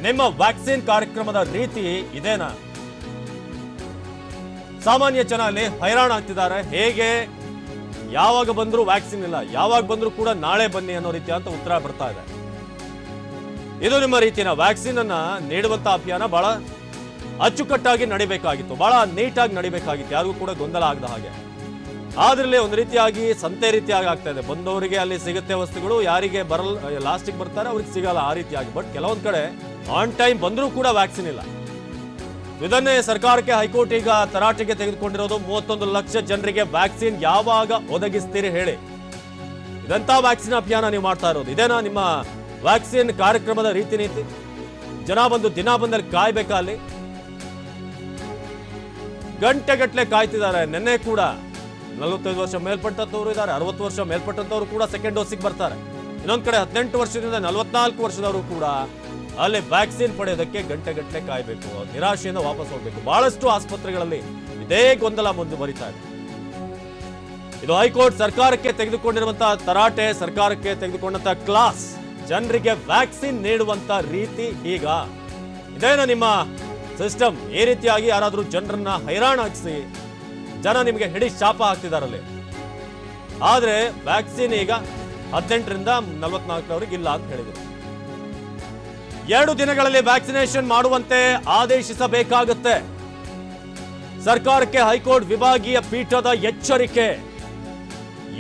ನಿಮ್ಮ ವ್ಯಾಕ್ಸಿನ್ ಕಾರ್ಯಕ್ರಮದ ರೀತಿ ಇದೇನಾ? ಸಾಮಾನ್ಯ ಜನ ಅಲ್ಲಿ ಹೈರಾಣ ಆಗ್ತಿದ್ದಾರೆ. ಹೇಗೆ ಯಾವಾಗ ಬಂದರೂ ವ್ಯಾಕ್ಸಿನ್ ಇಲ್ಲ, ಯಾವಾಗ ಬಂದರೂ ಕೂಡ ನಾಳೆ ಬನ್ನಿ ಅನ್ನೋ ರೀತಿ ಅಂತ ಉತ್ತರ ಬರ್ತಾ ಇದೆ. ಇದು ನಿಮ್ಮ ರೀತಿಯ ವ್ಯಾಕ್ಸಿನ್ ಅನ್ನ ನೀಡುವಂತ ಅಭಿಯಾನ ಬಹಳ ಅಚ್ಚುಕಟ್ಟಾಗಿ ನಡಿಬೇಕಾಗಿತ್ತು, ಬಹಳ ನೀಟಾಗಿ ನಡಿಬೇಕಾಗಿತ್ತು, ಯಾರಿಗೂ ಕೂಡ ಗೊಂದಲ ಆಗದ ಹಾಗೆ. ಆದ್ರಲ್ಲಿ ಒಂದು ರೀತಿಯಾಗಿ ಸಂತೆ ರೀತಿಯಾಗಿ ಆಗ್ತಾ ಇದೆ. ಬಂದವರಿಗೆ ಅಲ್ಲಿ ಸಿಗುತ್ತೆ ವಸ್ತುಗಳು, ಯಾರಿಗೆ ಲಾಸ್ಟಿಗೆ ಬರ್ತಾರೆ ಅವ್ರಿಗೆ ಸಿಗಲ್ಲ, ಆ ರೀತಿಯಾಗಿ. ಬಟ್ ಕೆಲವೊಂದ್ ಕಡೆ ಆನ್ ಟೈಮ್ ಬಂದರೂ ಕೂಡ ವ್ಯಾಕ್ಸಿನ್ ಇಲ್ಲ. ಇದನ್ನೇ ಸರ್ಕಾರಕ್ಕೆ ಹೈಕೋರ್ಟ್ ಈಗ ತರಾಟೆಗೆ ತೆಗೆದುಕೊಂಡಿರೋದು. 31 ಲಕ್ಷ ಜನರಿಗೆ ವ್ಯಾಕ್ಸಿನ್ ಯಾವಾಗ ಒದಗಿಸ್ತೀರಿ ಹೇಳಿ? ಇದಂತ ವ್ಯಾಕ್ಸಿನ್ ಅಭಿಯಾನ ನೀವು ಮಾಡ್ತಾ ಇರೋದು ಇದೇನಾ ನಿಮ್ಮ ವ್ಯಾಕ್ಸಿನ್ ಕಾರ್ಯಕ್ರಮದ ರೀತಿ ನೀತಿ? ಜನ ಬಂದು ದಿನ ಬಂದಲ್ಲಿ ಕಾಯ್ಬೇಕಾ? ಅಲ್ಲಿ ಗಂಟೆಗಟ್ಟಲೆ ಕಾಯ್ತಿದ್ದಾರೆ. ನಿನ್ನೆ ಕೂಡ 45 ವರ್ಷ ಮೇಲ್ಪಟ್ಟಂತವ್ರು ಇದ್ದಾರೆ, 60 ವರ್ಷ ಮೇಲ್ಪಟ್ಟಂತವ್ರು ಕೂಡ ಸೆಕೆಂಡ್ ಡೋಸಿಗೆ ಬರ್ತಾರೆ. ಇನ್ನೊಂದ್ ಕಡೆ 18 ವರ್ಷದಿಂದ 44 ವರ್ಷದವರು ಕೂಡ ಅಲ್ಲಿ ವ್ಯಾಕ್ಸಿನ್ ಪಡೆಯೋದಕ್ಕೆ ಗಂಟೆಗಟ್ಟಲೆ ಕಾಯ್ಬೇಕು, ನಿರಾಶೆಯಿಂದ ವಾಪಸ್ ಹೋಗ್ಬೇಕು. ಬಹಳಷ್ಟು ಆಸ್ಪತ್ರೆಗಳಲ್ಲಿ ಇದೇ ಗೊಂದಲ ಮುಂದುವರಿತಾ ಇದೆ. ಇದು ಹೈಕೋರ್ಟ್ ಸರ್ಕಾರಕ್ಕೆ ತೆಗೆದುಕೊಂಡಿರುವಂತಹ ತರಾಟೆ, ಸರ್ಕಾರಕ್ಕೆ ತೆಗೆದುಕೊಂಡಂತ ಕ್ಲಾಸ್. ಜನರಿಗೆ ವ್ಯಾಕ್ಸಿನ್ ನೀಡುವಂತ ರೀತಿ ಈಗ ಇದೇನ ನಿಮ್ಮ ಸಿಸ್ಟಮ್? ಈ ರೀತಿಯಾಗಿ ಯಾರಾದ್ರೂ ಜನರನ್ನ ಹೈರಾಣಾಗಿಸಿ ಜನ ನಿಮಗೆ ಹಿಡಿ ಶಾಪ ಹಾಕ್ತಿದಾರಲ್ಲಿ. ಆದ್ರೆ ವ್ಯಾಕ್ಸಿನ್ ಈಗ 18ರಿಂದ 44ರವರಿಗೆ ಇಲ್ಲ ಅಂತ ಹೇಳಿದ್ರು. 2 ದಿನಗಳಲ್ಲಿ ವ್ಯಾಕ್ಸಿನೇಷನ್ ಮಾಡುವಂತೆ ಆದೇಶಿಸಬೇಕಾಗುತ್ತೆ. ಸರ್ಕಾರಕ್ಕೆ ಹೈಕೋರ್ಟ್ ವಿಭಾಗೀಯ ಪೀಠದ ಎಚ್ಚರಿಕೆ.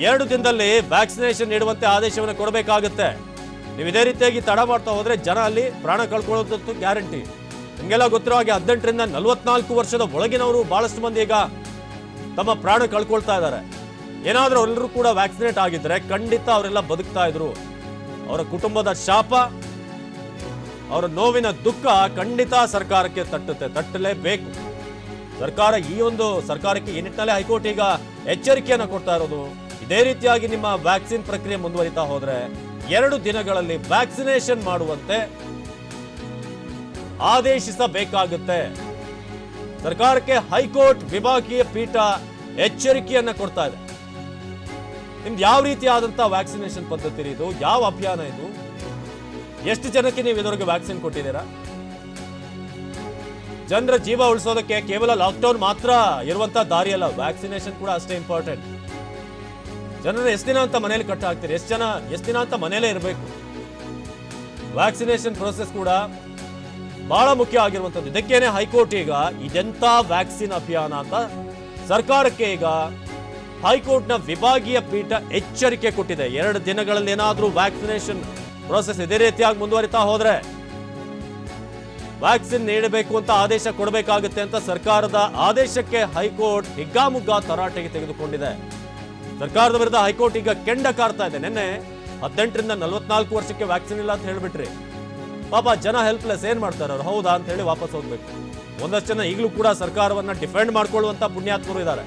2 ದಿನದಲ್ಲಿ ವ್ಯಾಕ್ಸಿನೇಷನ್ ನೀಡುವಂತೆ ಆದೇಶವನ್ನು ಕೊಡಬೇಕಾಗುತ್ತೆ. ನೀವು ಇದೇ ರೀತಿಯಾಗಿ ತಡ ಮಾಡ್ತಾ ಹೋದ್ರೆ ಜನ ಅಲ್ಲಿ ಪ್ರಾಣ ಕಳ್ಕೊಳ್ಳೋದಂತೂ ಗ್ಯಾರಂಟಿ. ನಿಮಗೆಲ್ಲ ಗೊತ್ತಿರೋ ಹಾಗೆ 18ರಿಂದ 44 ವರ್ಷದ ಒಳಗಿನವರು ಬಹಳಷ್ಟು ಮಂದಿ ಈಗ ತಮ್ಮ ಪ್ರಾಣ ಕಳ್ಕೊಳ್ತಾ ಇದ್ದಾರೆ. ಏನಾದ್ರೂ ಎಲ್ಲರೂ ಕೂಡ ವ್ಯಾಕ್ಸಿನೇಟ್ ಆಗಿದ್ರೆ ಖಂಡಿತ ಅವರೆಲ್ಲ ಬದುಕ್ತಾ ಇದ್ರು. ಅವರ ಕುಟುಂಬದ ಶಾಪ, ಅವರ ನೋವಿನ ದುಃಖ ಖಂಡಿತ ಸರ್ಕಾರಕ್ಕೆ ತಟ್ಟಲೇಬೇಕು. ಸರ್ಕಾರಕ್ಕೆ ಈ ನಿಟ್ಟಿನಲ್ಲಿ ಹೈಕೋರ್ಟ್ ಈಗ ಎಚ್ಚರಿಕೆಯನ್ನು ಕೊಡ್ತಾ ಇರೋದು. ಇದೇ ರೀತಿಯಾಗಿ ನಿಮ್ಮ ವ್ಯಾಕ್ಸಿನ್ ಪ್ರಕ್ರಿಯೆ ಮುಂದುವರಿತಾ ಹೋದ್ರೆ 2 ದಿನಗಳಲ್ಲಿ ವ್ಯಾಕ್ಸಿನೇಷನ್ ಮಾಡುವಂತೆ ಆದೇಶಿಸಬೇಕಾಗುತ್ತೆ. ಸರ್ಕಾರಕ್ಕೆ ಹೈಕೋರ್ಟ್ ವಿಭಾಗೀಯ ಪೀಠ ಎಚ್ಚರಿಕೆಯನ್ನ ಕೊಡ್ತಾ ಇದೆ. ನಿಮ್ದು ಯಾವ ರೀತಿಯಾದಂತಹ ವ್ಯಾಕ್ಸಿನೇಷನ್ ಪದ್ಧತಿ ಇದು? ಯಾವ ಅಭಿಯಾನ ಇದು? ಎಷ್ಟು ಜನಕ್ಕೆ ನೀವು ಇದುವರೆಗೆ ವ್ಯಾಕ್ಸಿನ್ ಕೊಟ್ಟಿದ್ದೀರಾ? ಜನರ ಜೀವ ಉಳಿಸೋದಕ್ಕೆ ಕೇವಲ ಲಾಕ್ಡೌನ್ ಮಾತ್ರ ಇರುವಂತಹ ದಾರಿಯಲ್ಲ, ವ್ಯಾಕ್ಸಿನೇಷನ್ ಕೂಡ ಅಷ್ಟೇ ಇಂಪಾರ್ಟೆಂಟ್. ಜನರು ಎಷ್ಟು ದಿನ ಅಂತ ಮನೇಲಿ ಕಟ್ಟ ಹಾಕ್ತೀರಿ? ಎಷ್ಟು ದಿನ ಅಂತ ಮನೇಲೇ ಇರಬೇಕು? ವ್ಯಾಕ್ಸಿನೇಷನ್ ಪ್ರೋಸೆಸ್ ಕೂಡ ಬಹಳ ಮುಖ್ಯ ಆಗಿರುವಂತದ್ದು. ಇದಕ್ಕೇನೆ ಹೈಕೋರ್ಟ್ ಈಗ ಇದೆಂತ ವ್ಯಾಕ್ಸಿನ್ ಅಭಿಯಾನ ಅಂತ ಸರ್ಕಾರಕ್ಕೆ ಈಗ ಹೈಕೋರ್ಟ್ನ ವಿಭಾಗೀಯ ಪೀಠ ಎಚ್ಚರಿಕೆ ಕೊಟ್ಟಿದೆ. 2 ದಿನಗಳಲ್ಲಿ ಏನಾದ್ರೂ ವ್ಯಾಕ್ಸಿನೇಷನ್ ಪ್ರೋಸೆಸ್ ಇದೇ ರೀತಿಯಾಗಿ ಮುಂದುವರಿತಾ ಹೋದ್ರೆ ವ್ಯಾಕ್ಸಿನ್ ನೀಡಬೇಕು ಅಂತ ಆದೇಶ ಕೊಡಬೇಕಾಗುತ್ತೆ ಅಂತ ಸರ್ಕಾರದ ಆದೇಶಕ್ಕೆ ಹೈಕೋರ್ಟ್ ಹಿಗ್ಗಾಮುಗ್ಗಾ ತರಾಟೆಗೆ ತೆಗೆದುಕೊಂಡಿದೆ. ಸರ್ಕಾರದ ವಿರುದ್ಧ ಹೈಕೋರ್ಟ್ ಈಗ ಕೆಂಡ ಕಾರ್ತಾ ಇದೆ. ನಿನ್ನೆ 18ರಿಂದ 44 ವರ್ಷಕ್ಕೆ ವ್ಯಾಕ್ಸಿನ್ ಇಲ್ಲ ಅಂತ ಹೇಳ್ಬಿಟ್ರಿ. ಪಾಪ ಜನ ಹೆಲ್ಪ್ಲೆಸ್, ಏನ್ ಮಾಡ್ತಾರೆ ಅವ್ರು? ಹೌದಾ ಅಂತ ಹೇಳಿ ವಾಪಸ್ ಹೋಗ್ಬೇಕು. ಒಂದಷ್ಟು ಜನ ಈಗಲೂ ಕೂಡ ಸರ್ಕಾರವನ್ನ ಡಿಫೆಂಡ್ ಮಾಡ್ಕೊಳ್ಳುವಂತ ಪುಣ್ಯಾತ್ಮರು ಇದ್ದಾರೆ.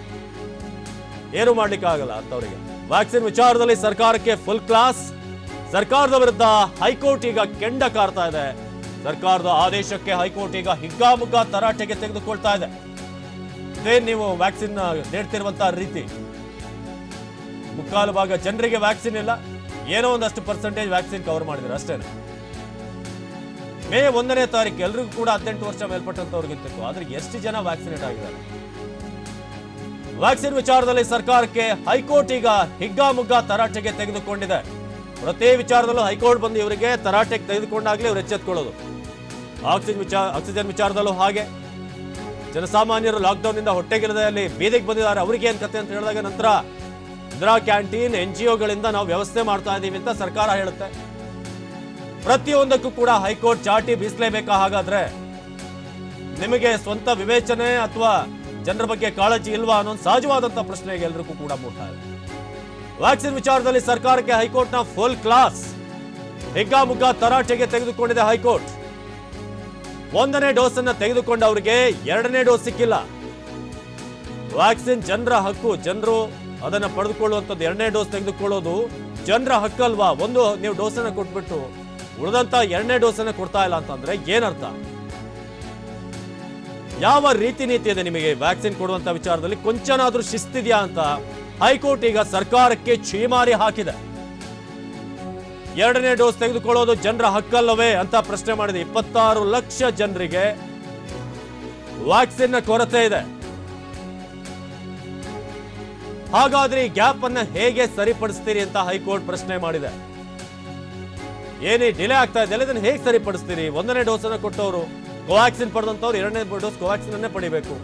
ಏನು ಮಾಡ್ಲಿಕ್ಕೆ ಆಗಲ್ಲ ಅಂತವರಿಗೆ. ವ್ಯಾಕ್ಸಿನ್ ವಿಚಾರದಲ್ಲಿ ಸರ್ಕಾರಕ್ಕೆ ಫುಲ್ ಕ್ಲಾಸ್. ಸರ್ಕಾರದ ವಿರುದ್ಧ ಹೈಕೋರ್ಟ್ ಈಗ ಕೆಂಡ ಕಾರ್ತಾ ಇದೆ. ಸರ್ಕಾರದ ಆದೇಶಕ್ಕೆ ಹೈಕೋರ್ಟ್ ಈಗ ಹಿಗ್ಗಾಮುಗ್ಗಾ ತರಾಟೆಗೆ ತೆಗೆದುಕೊಳ್ತಾ ಇದೆ. ಇದೇ ನೀವು ವ್ಯಾಕ್ಸಿನ್ ನೀಡ್ತಿರುವಂತಹ ರೀತಿ. ಮುಕ್ಕಾಲು ಭಾಗ ಜನರಿಗೆ ವ್ಯಾಕ್ಸಿನ್ ಇಲ್ಲ, ಏನೋ ಒಂದಷ್ಟು ಪರ್ಸೆಂಟೇಜ್ ವ್ಯಾಕ್ಸಿನ್ ಕವರ್ ಮಾಡಿದ್ರೆ ಅಷ್ಟೇನೆ. ಮೇ 1ನೇ ತಾರೀಕು ಎಲ್ರಿಗೂ ಕೂಡ 18 ವರ್ಷ ಮೇಲ್ಪಟ್ಟಂತವ್ರಿಗಿತ್ತು. ಆದ್ರೆ ಎಷ್ಟು ಜನ ವ್ಯಾಕ್ಸಿನೇಟ್ ಆಗಿದ್ದಾರೆ? ವ್ಯಾಕ್ಸಿನ್ ವಿಚಾರದಲ್ಲಿ ಸರ್ಕಾರಕ್ಕೆ ಹೈಕೋರ್ಟ್ ಈಗ ಹಿಗ್ಗಾಮುಗ್ಗಾ ತರಾಟೆಗೆ ತೆಗೆದುಕೊಂಡಿದೆ. ಪ್ರತಿ ವಿಚಾರದಲ್ಲೂ ಹೈಕೋರ್ಟ್ ಬಂದು ಇವರಿಗೆ ತರಾಟೆಗೆ ತೆಗೆದುಕೊಂಡಾಗ್ಲೇ ಇವರು ಎಚ್ಚೆತ್ಕೊಳ್ಳೋದು. ಆಕ್ಸಿಜನ್ ವಿಚಾರದಲ್ಲೂ ಹಾಗೆ. ಜನಸಾಮಾನ್ಯರು ಲಾಕ್ಡೌನ್ ಇಂದ ಹೊಟ್ಟೆಗಿರದಲ್ಲಿ ಬೀದಿಗೆ ಬಂದಿದ್ದಾರೆ. ಅವ್ರಿಗೆ ಏನ್ ಕತೆ ಅಂತ ಹೇಳಿದಾಗ ನಂತರ ಇಂದಿರಾ ಕ್ಯಾಂಟೀನ್, NGOಗಳಿಂದ ನಾವು ವ್ಯವಸ್ಥೆ ಮಾಡ್ತಾ ಇದೀವಿ ಅಂತ ಸರ್ಕಾರ ಹೇಳುತ್ತೆ. ಪ್ರತಿಯೊಂದಕ್ಕೂ ಕೂಡ ಹೈಕೋರ್ಟ್ ಚಾಟಿ ಬೀಸಲೇಬೇಕಾ? ಹಾಗಾದ್ರೆ ನಿಮಗೆ ಸ್ವಂತ ವಿವೇಚನೆ ಅಥವಾ ಜನರ ಬಗ್ಗೆ ಕಾಳಜಿ ಇಲ್ವಾ ಅನ್ನೋ ಸಹಜವಾದಂತಹ ಪ್ರಶ್ನೆಗೆ ಎಲ್ರಿಗೂ ಕೂಡ ಮೂಡ್ತಾ ಇದೆ. ವ್ಯಾಕ್ಸಿನ್ ವಿಚಾರದಲ್ಲಿ ಸರ್ಕಾರಕ್ಕೆ ಹೈಕೋರ್ಟ್ನ ಫುಲ್ ಕ್ಲಾಸ್. ಹಿಗ್ಗಾಮುಗ್ಗಾ ತರಾಟೆಗೆ ತೆಗೆದುಕೊಂಡಿದೆ ಹೈಕೋರ್ಟ್. 1ನೇ ಡೋಸ್ ಅನ್ನ ತೆಗೆದುಕೊಂಡವರಿಗೆ 2ನೇ ಡೋಸ್ ಸಿಕ್ಕಿಲ್ಲ. ವ್ಯಾಕ್ಸಿನ್ ಜನರ ಹಕ್ಕು. ಜನರು ಅದನ್ನ ಪಡೆದುಕೊಳ್ಳುವಂಥದ್ದು, 2ನೇ ಡೋಸ್ ತೆಗೆದುಕೊಳ್ಳೋದು ಜನರ ಹಕ್ಕಲ್ವಾ? ಒಂದು ನೀವು ಡೋಸ್ ಅನ್ನ ಕೊಟ್ಬಿಟ್ಟು ಉಳಿದಂತ 2ನೇ ಡೋಸ್ ಅನ್ನ ಕೊಡ್ತಾ ಇಲ್ಲ ಅಂತಂದ್ರೆ ಏನರ್ಥ? ಯಾವ ರೀತಿ ನೀತಿ ಇದೆ ನಿಮಗೆ ವ್ಯಾಕ್ಸಿನ್ ಕೊಡುವಂತ ವಿಚಾರದಲ್ಲಿ ಕೊಂಚನಾದ್ರೂ ಶಿಸ್ತಿದೆಯಾ ಅಂತ ಹೈಕೋರ್ಟ್ ಈಗ ಸರ್ಕಾರಕ್ಕೆ ಛೀಮಾರಿ ಹಾಕಿದೆ. 2ನೇ ಡೋಸ್ ತೆಗೆದುಕೊಳ್ಳೋದು ಜನರ ಹಕ್ಕಲ್ಲವೇ ಅಂತ ಪ್ರಶ್ನೆ ಮಾಡಿದೆ. 26 ಲಕ್ಷ ಜನರಿಗೆ ವ್ಯಾಕ್ಸಿನ್ ಕೊರತೆ ಇದೆ. ಹಾಗಾದ್ರೆ ಈ ಗ್ಯಾಪ್ ಅನ್ನ ಹೇಗೆ ಸರಿಪಡಿಸ್ತೀರಿ ಅಂತ ಹೈಕೋರ್ಟ್ ಪ್ರಶ್ನೆ ಮಾಡಿದೆ. ಏನೇ ಡಿಲೇ ಆಗ್ತಾ ಇದೆ ಇದನ್ನು ಹೇಗೆ ಸರಿಪಡಿಸ್ತೀರಿ? 1ನೇ ಡೋಸ್ ಅನ್ನ ಕೊಟ್ಟವರು ಕೋವ್ಯಾಕ್ಸಿನ್ ಪಡೆದಂತವ್ರು 2ನೇ ಡೋಸ್ ಕೋವ್ಯಾಕ್ಸಿನ್ ಅನ್ನೇ ಪಡಿಬೇಕು.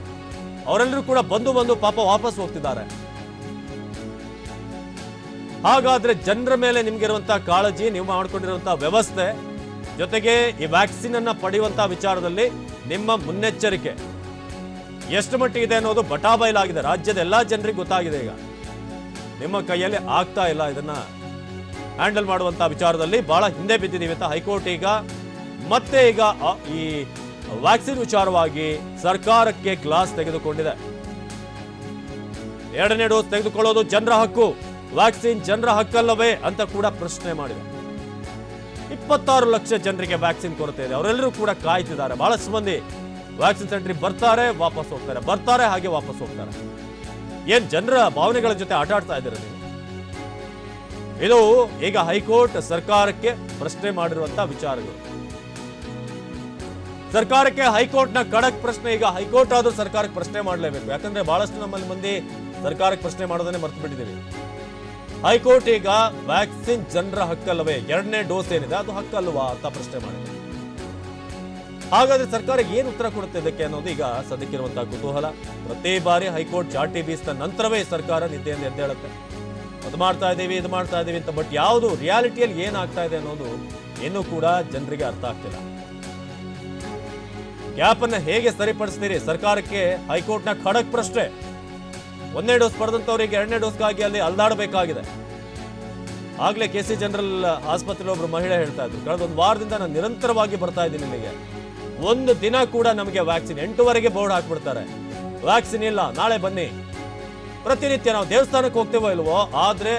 ಅವರೆಲ್ಲರೂ ಕೂಡ ಬಂದು ಪಾಪ ವಾಪಸ್ ಹೋಗ್ತಿದ್ದಾರೆ. ಹಾಗಾದ್ರೆ ಜನರ ಮೇಲೆ ನಿಮ್ಗಿರುವಂತಹ ಕಾಳಜಿ, ನೀವು ಮಾಡ್ಕೊಂಡಿರುವಂತಹ ವ್ಯವಸ್ಥೆ, ಜೊತೆಗೆ ಈ ವ್ಯಾಕ್ಸಿನ್ ಅನ್ನ ಪಡೆಯುವಂತಹ ವಿಚಾರದಲ್ಲಿ ನಿಮ್ಮ ಮುನ್ನೆಚ್ಚರಿಕೆ ಎಷ್ಟು ಮಟ್ಟಿಗೆ ಇದೆ ಅನ್ನೋದು ಬಟಾಬೈಲಾಗಿದೆ. ರಾಜ್ಯದ ಎಲ್ಲಾ ಜನರಿಗೆ ಗೊತ್ತಾಗಿದೆ. ಈಗ ನಿಮ್ಮ ಕೈಯಲ್ಲಿ ಆಗ್ತಾ ಇಲ್ಲ ಇದನ್ನ ಹ್ಯಾಂಡಲ್ ಮಾಡುವಂತಹ ವಿಚಾರದಲ್ಲಿ ಬಹಳ ಹಿಂದೆ ಬಿದ್ದಿದ್ದೀವಿ ಅಂತ ಹೈಕೋರ್ಟ್ ಈಗ ಈ ವ್ಯಾಕ್ಸಿನ್ ವಿಚಾರವಾಗಿ ಸರ್ಕಾರಕ್ಕೆ ಕ್ಲಾಸ್ ತೆಗೆದುಕೊಂಡಿದೆ. 2ನೇ ಡೋಸ್ ತೆಗೆದುಕೊಳ್ಳೋದು ಜನರ ಹಕ್ಕು, ವ್ಯಾಕ್ಸಿನ್ ಜನರ ಹಕ್ಕಲ್ಲವೇ ಅಂತ ಕೂಡ ಪ್ರಶ್ನೆ ಮಾಡಿದೆ. 26 ಲಕ್ಷ ಜನರಿಗೆ ವ್ಯಾಕ್ಸಿನ್ ಕೊರತೆ ಇದೆ. ಅವರೆಲ್ಲರೂ ಕೂಡ ಕಾಯ್ತಿದ್ದಾರೆ. ಬಹಳಷ್ಟು ಮಂದಿ ವ್ಯಾಕ್ಸಿನ್ ಸೆಂಟರ್ಗೆ ಬರ್ತಾರೆ, ವಾಪಸ್ ಹೋಗ್ತಾರೆ, ಬರ್ತಾರೆ, ಹಾಗೆ ವಾಪಸ್ ಹೋಗ್ತಾರೆ. ಏನ್ ಜನರ ಭಾವನೆಗಳ ಜೊತೆ ಆಟ ಆಡ್ತಾ ಇದ್ದೀರ ನೀವು? ಇದು ಈಗ ಹೈಕೋರ್ಟ್ ಸರ್ಕಾರಕ್ಕೆ ಪ್ರಶ್ನೆ ಮಾಡಿರುವಂತಹ ವಿಚಾರಗಳು. ಸರ್ಕಾರಕ್ಕೆ ಹೈಕೋರ್ಟ್ನ ಖಡಕ್ ಪ್ರಶ್ನೆ. ಈಗ ಹೈಕೋರ್ಟ್ ಆದ್ರೂ ಸರ್ಕಾರಕ್ಕೆ ಪ್ರಶ್ನೆ ಮಾಡಲೇಬೇಕು. ಯಾಕಂದ್ರೆ ಬಹಳಷ್ಟು ನಮ್ಮಲ್ಲಿ ಮಂದಿ ಸರ್ಕಾರಕ್ಕೆ ಪ್ರಶ್ನೆ ಮಾಡೋದನ್ನೇ ಮರ್ತು ಬಿಟ್ಟಿದ್ದೀವಿ. ಹೈಕೋರ್ಟ್ ಈಗ ವ್ಯಾಕ್ಸಿನ್ ಜನರ ಹಕ್ಕಲ್ಲವೇ, 2ನೇ ಡೋಸ್ ಏನಿದೆ ಅದು ಹಕ್ಕಲ್ವಾ ಅಂತ ಪ್ರಶ್ನೆ ಮಾಡಿದೆ. ಹಾಗಾದ್ರೆ ಸರ್ಕಾರ ಏನು ಉತ್ತರ ಕೊಡುತ್ತೆ ಇದಕ್ಕೆ ಅನ್ನೋದು ಈಗ ಸದ್ಯಕ್ಕಿರುವಂತಹ ಕುತೂಹಲ. ಪ್ರತಿ ಬಾರಿ ಹೈಕೋರ್ಟ್ ಚಾಟಿ ಬೀಸಿದ ನಂತರವೇ ಸರ್ಕಾರ ನಿದ್ದೆಯಿಂದ ಎದ್ದೇಳುತ್ತೆ. ಅದು ಮಾಡ್ತಾ ಇದೀವಿ, ಇದು ಮಾಡ್ತಾ ಇದೀವಿ ಅಂತ. ಬಟ್ ಯಾವುದು ರಿಯಾಲಿಟಿಯಲ್ಲಿ ಏನಾಗ್ತಾ ಇದೆ ಅನ್ನೋದು ಇನ್ನೂ ಕೂಡ ಜನರಿಗೆ ಅರ್ಥ ಆಗ್ತಿಲ್ಲ. ಗ್ಯಾಪ್ ಅನ್ನ ಹೇಗೆ ಸರಿಪಡಿಸ್ತೀರಿ? ಸರ್ಕಾರಕ್ಕೆ ಹೈಕೋರ್ಟ್ನ ಖಡಕ್ ಪ್ರಶ್ನೆ. 1ನೇ ಡೋಸ್ ಪಡೆದಂತವರಿಗೆ 2ನೇ ಡೋಸ್ಗಾಗಿ ಅಲ್ಲಿ ಅಲ್ದಾಡಬೇಕಾಗಿದೆ. ಆಗ್ಲೇ KC ಜನರಲ್ ಆಸ್ಪತ್ರೆ ಒಬ್ರು ಮಹಿಳೆ ಹೇಳ್ತಾ ಇದ್ರು, ಕಳೆದ 1 ವಾರದಿಂದ ನಾನು ನಿರಂತರವಾಗಿ ಬರ್ತಾ ಇದ್ದೀನಿ ಇಲ್ಲಿಗೆ, ಒಂದು ದಿನ ಕೂಡ ನಮಗೆ ವ್ಯಾಕ್ಸಿನ್ 8 ಬೋರ್ಡ್ ಹಾಕ್ಬಿಡ್ತಾರೆ, ವ್ಯಾಕ್ಸಿನ್ ಇಲ್ಲ, ನಾಳೆ ಬನ್ನಿ. ಪ್ರತಿನಿತ್ಯ ನಾವು ದೇವಸ್ಥಾನಕ್ಕೆ ಹೋಗ್ತೇವೋ ಇಲ್ವೋ, ಆದ್ರೆ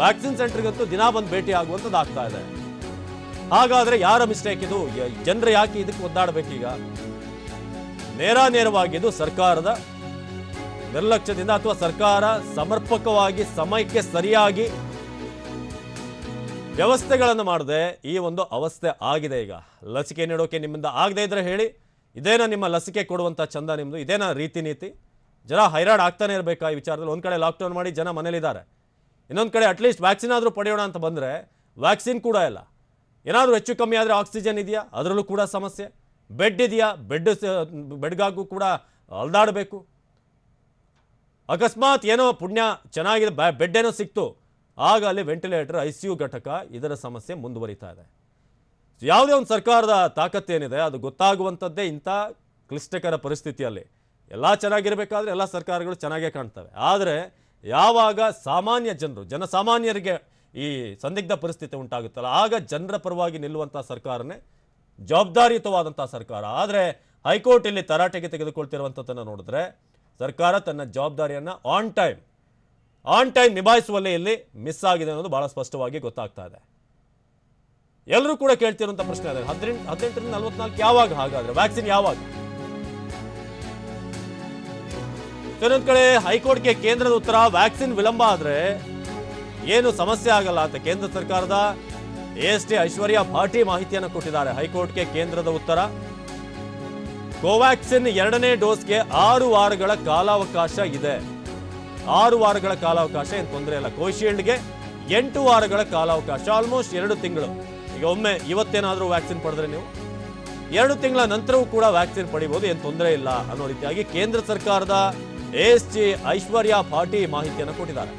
ವ್ಯಾಕ್ಸಿನ್ ಸೆಂಟರ್ಗಂತೂ ದಿನ ಬಂದು ಭೇಟಿ ಆಗುವಂಥದ್ದು ಆಗ್ತಾ ಇದೆ. ಹಾಗಾದ್ರೆ ಯಾರ ಮಿಸ್ಟೇಕ್ ಇದು? ಜನರು ಯಾಕೆ ಇದಕ್ಕೆ ಒದ್ದಾಡಬೇಕೀಗ? ನೇರವಾಗಿದ್ದು ಸರ್ಕಾರದ ನಿರ್ಲಕ್ಷ್ಯದಿಂದ, ಅಥವಾ ಸರ್ಕಾರ ಸಮರ್ಪಕವಾಗಿ ಸಮಯಕ್ಕೆ ಸರಿಯಾಗಿ ವ್ಯವಸ್ಥೆಗಳನ್ನು ಮಾಡದೆ ಈ ಒಂದು ಅವಸ್ಥೆ ಆಗಿದೆ. ಈಗ ಲಸಿಕೆ ನೀಡೋಕೆ ನಿಮ್ಮಿಂದ ಆಗದೆ ಇದ್ರೆ ಹೇಳಿ, ಇದೇನಾ ನಿಮ್ಮ ಲಸಿಕೆ ಕೊಡುವಂಥ ಚಂದ ನಿಮ್ಮದು? ಇದೇನಾ ರೀತಿ ನೀತಿ? ಜನ ಹೈರಾಣ ಆಗ್ತಾನೆ ಇರಬೇಕಾ ಈ ವಿಚಾರದಲ್ಲಿ? ಒಂದು ಕಡೆ ಲಾಕ್ಡೌನ್ ಮಾಡಿ ಜನ ಮನೇಲಿದ್ದಾರೆ, ಇನ್ನೊಂದು ಕಡೆ ಅಟ್ಲೀಸ್ಟ್ ವ್ಯಾಕ್ಸಿನ್ ಆದರೂ ಪಡೆಯೋಣ ಅಂತ ಬಂದರೆ ವ್ಯಾಕ್ಸಿನ್ ಕೂಡ ಇಲ್ಲ. ಏನಾದರೂ ಹೆಚ್ಚು ಕಮ್ಮಿ ಆದರೆ ಆಕ್ಸಿಜನ್ ಇದೆಯಾ? ಅದರಲ್ಲೂ ಕೂಡ ಸಮಸ್ಯೆ. ಬೆಡ್ ಇದೆಯಾ? ಬೆಡ್ಗಾಗೂ ಕೂಡ ಅಲ್ದಾಡಬೇಕು. ಅಕಸ್ಮಾತ್ ಏನೋ ಪುಣ್ಯ ಚೆನ್ನಾಗಿದೆ, ಬೆಡ್ ಏನೋ ಸಿಕ್ತು, ಆಗ ಅಲ್ಲಿ ವೆಂಟಿಲೇಟರ್, ICU ಘಟಕ, ಇದರ ಸಮಸ್ಯೆ ಮುಂದುವರಿತಾ ಇದೆ. ಯಾವುದೇ ಒಂದು ಸರ್ಕಾರದ ತಾಕತ್ತೇನಿದೆ ಅದು ಗೊತ್ತಾಗುವಂಥದ್ದೇ ಇಂಥ ಕ್ಲಿಷ್ಟಕರ ಪರಿಸ್ಥಿತಿಯಲ್ಲಿ. ಎಲ್ಲ ಚೆನ್ನಾಗಿರಬೇಕಾದ್ರೆ ಎಲ್ಲ ಸರ್ಕಾರಗಳು ಚೆನ್ನಾಗೇ ಕಾಣ್ತವೆ. ಆದರೆ ಯಾವಾಗ ಸಾಮಾನ್ಯ ಜನರು, ಜನಸಾಮಾನ್ಯರಿಗೆ ಈ ಸಂದಿಗ್ಧ ಪರಿಸ್ಥಿತಿ ಉಂಟಾಗುತ್ತಲ್ಲ, ಆಗ ಜನರ ಪರವಾಗಿ ನಿಲ್ಲುವಂಥ ಸರ್ಕಾರನೇ ಜವಾಬ್ದಾರಿಯುತವಾದಂಥ ಸರ್ಕಾರ. ಆದರೆ ಹೈಕೋರ್ಟ್ ಇಲ್ಲಿ ತರಾಟೆಗೆ ತೆಗೆದುಕೊಳ್ತಿರುವಂಥದ್ದನ್ನು ನೋಡಿದ್ರೆ ಸರ್ಕಾರ ತನ್ನ ಜವಾಬ್ದಾರಿಯನ್ನು ಆನ್ ಟೈಮ್ ನಿಭಾಯಿಸುವಲ್ಲಿ ಇಲ್ಲಿ ಮಿಸ್ ಆಗಿದೆ ಅನ್ನೋದು ಬಹಳ ಸ್ಪಷ್ಟವಾಗಿ ಗೊತ್ತಾಗ್ತಾ ಇದೆ. ಎಲ್ಲರೂ ಕೂಡ ಕೇಳ್ತಿರುವಂಥ ಪ್ರಶ್ನೆ ಅದೇ, 18ರಿಂದ 44 ಯಾವಾಗ? ಹಾಗಾದ್ರೆ ವ್ಯಾಕ್ಸಿನ್ ಯಾವಾಗ? ಇನ್ನೊಂದು ಕಡೆ ಹೈಕೋರ್ಟ್ಗೆ ಕೇಂದ್ರದ ಉತ್ತರ, ವ್ಯಾಕ್ಸಿನ್ ವಿಳಂಬ ಆದ್ರೆ ಏನು ಸಮಸ್ಯೆ ಆಗಲ್ಲ ಅಂತ ಕೇಂದ್ರ ಸರ್ಕಾರದ AST ಐಶ್ವರ್ಯ ಭಾಟಿ ಮಾಹಿತಿಯನ್ನು ಕೊಟ್ಟಿದ್ದಾರೆ. ಹೈಕೋರ್ಟ್ಗೆ ಕೇಂದ್ರದ ಉತ್ತರ, ಕೋವ್ಯಾಕ್ಸಿನ್ 2ನೇ ಡೋಸ್ಗೆ 6 ವಾರಗಳ ಕಾಲಾವಕಾಶ ಇದೆ. 6 ವಾರಗಳ ಕಾಲಾವಕಾಶ ಏನು ತೊಂದರೆ ಇಲ್ಲ. ಕೋವಿಶೀಲ್ಡ್ಗೆ 8 ವಾರಗಳ ಕಾಲಾವಕಾಶ, ಆಲ್ಮೋಸ್ಟ್ 2 ತಿಂಗಳು. ಈಗ ಒಮ್ಮೆ ಇವತ್ತೇನಾದರೂ ವ್ಯಾಕ್ಸಿನ್ ಪಡೆದ್ರೆ ನೀವು 2 ತಿಂಗಳ ನಂತರವೂ ಕೂಡ ವ್ಯಾಕ್ಸಿನ್ ಪಡಿಬಹುದು, ಏನು ತೊಂದರೆ ಇಲ್ಲ ಅನ್ನೋ ರೀತಿಯಾಗಿ ಕೇಂದ್ರ ಸರ್ಕಾರದ AST ಐಶ್ವರ್ಯ ಭಾಟಿ ಮಾಹಿತಿಯನ್ನು ಕೊಟ್ಟಿದ್ದಾರೆ.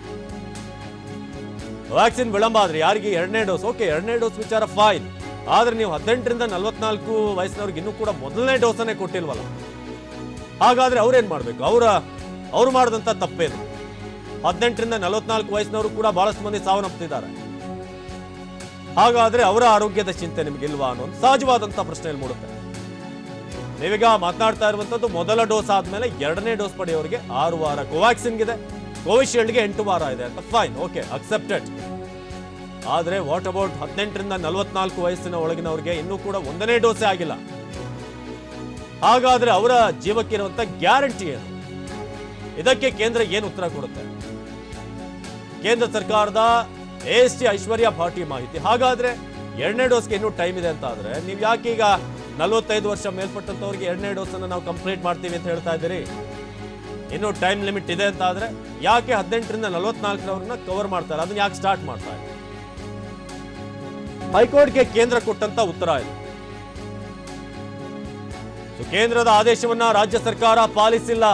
ವ್ಯಾಕ್ಸಿನ್ ವಿಳಂಬ ಆದ್ರೆ ಯಾರಿಗೆ 2ನೇ ಡೋಸ್, ಓಕೆ 2ನೇ ಡೋಸ್ ವಿಚಾರ ಫೈನ್. ಆದ್ರೆ ನೀವು 18ರಿಂದ 44 ವಯಸ್ಸಿನವ್ರಿಗೆ ಇನ್ನೂ ಕೂಡ 1ನೇ ಡೋಸನ್ನೇ ಕೊಟ್ಟಿಲ್ವಲ್ಲ. ಹಾಗಾದ್ರೆ ಅವ್ರೇನ್ ಮಾಡ್ಬೇಕು? ಅವ್ರು ಮಾಡಿದಂತ ತಪ್ಪೇನು? 18ರಿಂದ 44 ವಯಸ್ಸಿನವರು ಕೂಡ ಬಹಳಷ್ಟು ಮಂದಿ ಸಾವನ್ನಪ್ಪಿದ್ದಾರೆ. ಹಾಗಾದ್ರೆ ಅವರ ಆರೋಗ್ಯದ ಚಿಂತೆ ನಿಮ್ಗಿಲ್ವಾ ಅನ್ನೋ ಸಹಜವಾದಂತ ಪ್ರಶ್ನೆಯಲ್ಲಿ ಮೂಡುತ್ತೆ. ನೀವೀಗ ಮಾತನಾಡ್ತಾ ಇರುವಂತದ್ದು ಮೊದಲ ಡೋಸ್ ಆದ್ಮೇಲೆ 2ನೇ ಡೋಸ್ ಪಡೆಯೋರಿಗೆ 6 ವಾರ, ಕೋವ್ಯಾಕ್ಸಿನ್ಗಿದೆ, ಕೋವಿಶೀಲ್ಡ್ಗೆ 8 ವಾರ ಇದೆ ಅಂತ ಫೈನ್, ಓಕೆ ಅಕ್ಸೆಪ್ಟೆಡ್. ಆದ್ರೆ ವಾಟ್ ಅಬೌಟ್ 18ರಿಂದ 44 ವಯಸ್ಸಿನ ಒಳಗಿನವರಿಗೆ ಇನ್ನೂ ಕೂಡ 1ನೇ ಡೋಸೇ ಆಗಿಲ್ಲ. ಹಾಗಾದ್ರೆ ಅವರ ಜೀವಕ್ಕೆ ಇರುವಂತ ಗ್ಯಾರಂಟಿ ಏನು? ಇದಕ್ಕೆ ಕೇಂದ್ರ ಏನು ಉತ್ತರ ಕೊಡುತ್ತೆ? ಕೇಂದ್ರ ಸರ್ಕಾರದ ASG ಐಶ್ವರ್ಯ ಭಾಟಿ ಮಾಹಿತಿ. ಹಾಗಾದ್ರೆ ಎರಡನೇ ಡೋಸ್ಗೆ ಇನ್ನೂ ಟೈಮ್ ಇದೆ ಅಂತ ಆದ್ರೆ ನೀವು ಯಾಕೆ ಈಗ 45 ವರ್ಷ ಮೇಲ್ಪಟ್ಟಂತವ್ರಿಗೆ ಎರಡನೇ ಡೋಸ್ ಅನ್ನು ನಾವು ಕಂಪ್ಲೀಟ್ ಮಾಡ್ತೀವಿ ಅಂತ ಹೇಳ್ತಾ ಇದ್ದೀರಿ? ಇನ್ನೂ ಟೈಮ್ ಲಿಮಿಟ್ ಇದೆ ಅಂತ ಆದ್ರೆ ಯಾಕೆ 18ರಿಂದ 44ರವ್ರನ್ನ ಕವರ್ ಮಾಡ್ತಾರೆ? ಅದನ್ನ ಯಾಕೆ ಸ್ಟಾರ್ಟ್ ಮಾಡ್ತಾ ಇದೆ? ಹೈಕೋರ್ಟ್ಗೆ ಕೇಂದ್ರ ಕೊಟ್ಟಂತ ಉತ್ತರ ಇದು. ಕೇಂದ್ರದ ಆದೇಶವನ್ನ ರಾಜ್ಯ ಸರ್ಕಾರ ಪಾಲಿಸಿಲ್ಲ.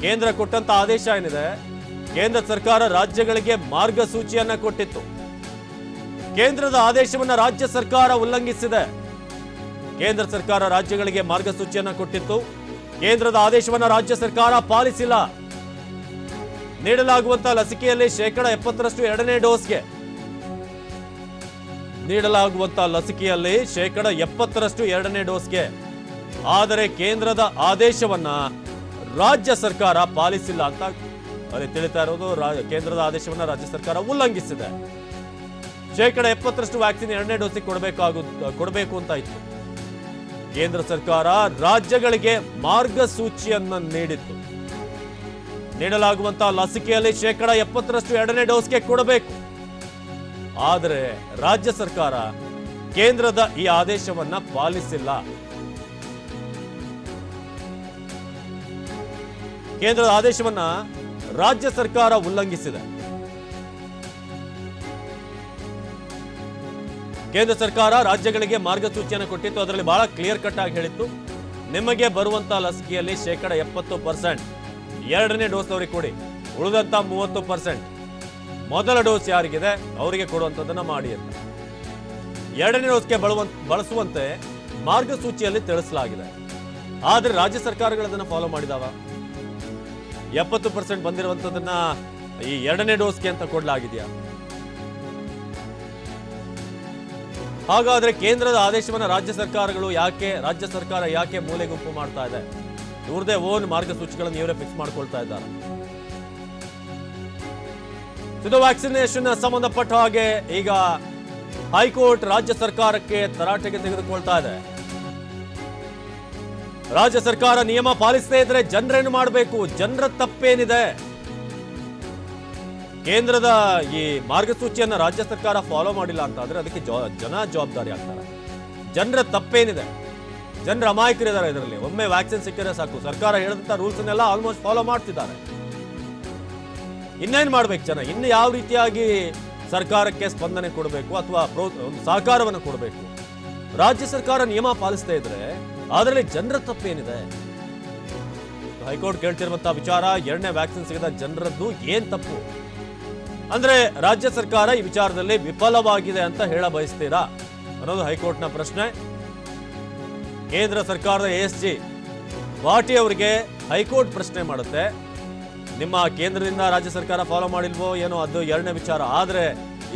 ಕೇಂದ್ರ ಕೊಟ್ಟಂತ ಆದೇಶ ಏನಿದೆ, ಕೇಂದ್ರ ಸರ್ಕಾರ ರಾಜ್ಯಗಳಿಗೆ ಮಾರ್ಗಸೂಚಿಯನ್ನ ಕೊಟ್ಟಿತ್ತು. ಕೇಂದ್ರದ ಆದೇಶವನ್ನ ರಾಜ್ಯ ಸರ್ಕಾರ ಉಲ್ಲಂಘಿಸಿದೆ. ಕೇಂದ್ರ ಸರ್ಕಾರ ರಾಜ್ಯಗಳಿಗೆ ಮಾರ್ಗಸೂಚಿಯನ್ನ ಕೊಟ್ಟಿತ್ತು. ಕೇಂದ್ರದ ಆದೇಶವನ್ನ ರಾಜ್ಯ ಸರ್ಕಾರ ಪಾಲಿಸಿಲ್ಲ. ನೀಡಲಾಗುವಂತಹ ಲಸಿಕೆಯಲ್ಲಿ 70% ಎರಡನೇ ಡೋಸ್ಗೆ ನೀಡಲಾಗುವಂತಹ ಲಸಿಕೆಯಲ್ಲಿ 70% ಎರಡನೇ ಡೋಸ್ಗೆ. ಆದರೆ ಕೇಂದ್ರದ ಆದೇಶವನ್ನ ರಾಜ್ಯ ಸರ್ಕಾರ ಪಾಲಿಸಿಲ್ಲ ಅಂತ ಅಲ್ಲಿ ತಿಳಿತಾ ಇರೋದು. ಕೇಂದ್ರದ ಆದೇಶವನ್ನ ರಾಜ್ಯ ಸರ್ಕಾರ ಉಲ್ಲಂಘಿಸಿದೆ. 70% ವ್ಯಾಕ್ಸಿನ್ ಎರಡನೇ ಡೋಸಿಗೆ ಕೊಡಬೇಕು ಅಂತ ಇತ್ತು. ಕೇಂದ್ರ ಸರ್ಕಾರ ರಾಜ್ಯಗಳಿಗೆ ಮಾರ್ಗಸೂಚಿಯನ್ನ ನೀಡಿತ್ತು. ನೀಡಲಾಗುವಂತಹ ಲಸಿಕೆಯಲ್ಲಿ 70% ಎರಡನೇ ಡೋಸ್ಗೆ ಕೊಡಬೇಕು. ಆದರೆ ರಾಜ್ಯ ಸರ್ಕಾರ ಕೇಂದ್ರದ ಈ ಆದೇಶವನ್ನ ಪಾಲಿಸಿಲ್ಲ. ಕೇಂದ್ರದ ಆದೇಶವನ್ನ ರಾಜ್ಯ ಸರ್ಕಾರ ಉಲ್ಲಂಘಿಸಿದೆ. ಕೇಂದ್ರ ಸರ್ಕಾರ ರಾಜ್ಯಗಳಿಗೆ ಮಾರ್ಗಸೂಚಿಯನ್ನು ಕೊಟ್ಟಿತ್ತು. ಅದರಲ್ಲಿ ಬಹಳ ಕ್ಲಿಯರ್ ಕಟ್ ಆಗಿ ಹೇಳಿತ್ತು, ನಿಮಗೆ ಬರುವಂತಹ ಲಸಿಕೆಯಲ್ಲಿ 70% ಎರಡನೇ ಡೋಸ್ ಅವರಿಗೆ ಕೊಡಿ, ಉಳಿದಂತ 30% ಮೊದಲ ಡೋಸ್ ಯಾರಿಗಿದೆ ಅವರಿಗೆ ಕೊಡುವಂಥದ್ದನ್ನ ಮಾಡಿ ಅಂತ. ಎರಡನೇ ಡೋಸ್ಗೆ ಬಳಸುವಂತೆ ಮಾರ್ಗಸೂಚಿಯಲ್ಲಿ ತಿಳಿಸಲಾಗಿದೆ. ಆದ್ರೆ ರಾಜ್ಯ ಸರ್ಕಾರಗಳು ಅದನ್ನ ಫಾಲೋ ಮಾಡಿದಾವ? 70% ಬಂದಿರುವಂತದನ್ನ ಈ ಎರಡನೇ ಡೋಸ್ಗೆ ಅಂತ ಕೊಡಲಾಗಿದೆಯಾ? ಹಾಗಾದ್ರೆ ಕೇಂದ್ರದ ಆದೇಶವನ್ನ ರಾಜ್ಯ ಸರ್ಕಾರ ಯಾಕೆ ಮೂಲೆಗುಂಪು ಮಾಡ್ತಾ ಇದೆ? ಇವ್ರದೇ ಓನ್ ಮಾರ್ಗಸೂಚಿಗಳನ್ನು ಇವರೇ ಫಿಕ್ಸ್ ಮಾಡ್ಕೊಳ್ತಾ ಇದ್ದಾರೆ. ಇದು ವ್ಯಾಕ್ಸಿನೇಷನ್ ಸಂಬಂಧಪಟ್ಟ ಹಾಗೆ ಈಗ ಹೈಕೋರ್ಟ್ ರಾಜ್ಯ ಸರ್ಕಾರಕ್ಕೆ ತರಾಟೆಗೆ ತೆಗೆದುಕೊಳ್ತಾ ಇದೆ. ರಾಜ್ಯ ಸರ್ಕಾರ ನಿಯಮ ಪಾಲಿಸದೇ ಇದ್ರೆ ಜನರೇನು ಮಾಡಬೇಕು? ಜನರ ತಪ್ಪೇನಿದೆ? ಕೇಂದ್ರದ ಈ ಮಾರ್ಗಸೂಚಿಯನ್ನ ರಾಜ್ಯ ಸರ್ಕಾರ ಫಾಲೋ ಮಾಡಿಲ್ಲ ಅಂತ ಆದ್ರೆ ಅದಕ್ಕೆ ಜನ ಜವಾಬ್ದಾರಿ ಆಗ್ತಾರೆ. ಜನರ ತಪ್ಪೇನಿದೆ? ಜನರ ಅಮಾಯಕರಿದ್ದಾರೆ ಇದರಲ್ಲಿ. ಒಮ್ಮೆ ವ್ಯಾಕ್ಸಿನ್ ಸಿಕ್ಕಿದ್ರೆ ಸಾಕು, ಸರ್ಕಾರ ಹೇಳಿದಂತ ರೂಲ್ಸ್ ಅನ್ನೆಲ್ಲ ಆಲ್ಮೋಸ್ಟ್ ಫಾಲೋ ಮಾಡ್ತಿದ್ದಾರೆ. ಇನ್ನೇನ್ ಮಾಡ್ಬೇಕು ಜನ? ಇನ್ನು ಯಾವ ರೀತಿಯಾಗಿ ಸರ್ಕಾರಕ್ಕೆ ಸ್ಪಂದನೆ ಕೊಡಬೇಕು ಅಥವಾ ಒಂದು ಸಹಕಾರವನ್ನು ಕೊಡಬೇಕು? ರಾಜ್ಯ ಸರ್ಕಾರ ನಿಯಮ ಪಾಲಿಸದೇ ಇದ್ರೆ ಅದರಲ್ಲಿ ಜನರ ತಪ್ಪೇನಿದೆ? ಹೈಕೋರ್ಟ್ ಕೇಳ್ತಿರುವಂತಹ ವಿಚಾರ, ಎರಡನೇ ವ್ಯಾಕ್ಸಿನ್ ಸಿಗದ ಜನರದ್ದು ಏನ್ ತಪ್ಪು? ಅಂದ್ರೆ ರಾಜ್ಯ ಸರ್ಕಾರ ಈ ವಿಚಾರದಲ್ಲಿ ವಿಫಲವಾಗಿದೆ ಅಂತ ಹೇಳ ಬಯಸ್ತೀರಾ ಅನ್ನೋದು ಹೈಕೋರ್ಟ್ನ ಪ್ರಶ್ನೆ. ಕೇಂದ್ರ ಸರ್ಕಾರದ ASG ಭಾಟಿ ಅವರಿಗೆ ಹೈಕೋರ್ಟ್ ಪ್ರಶ್ನೆ ಮಾಡುತ್ತೆ, ನಿಮ್ಮ ಕೇಂದ್ರದಿಂದ ರಾಜ್ಯ ಸರ್ಕಾರ ಫಾಲೋ ಮಾಡಿಲ್ವೋ ಏನೋ ಅದು ಎರಡನೇ ವಿಚಾರ. ಆದ್ರೆ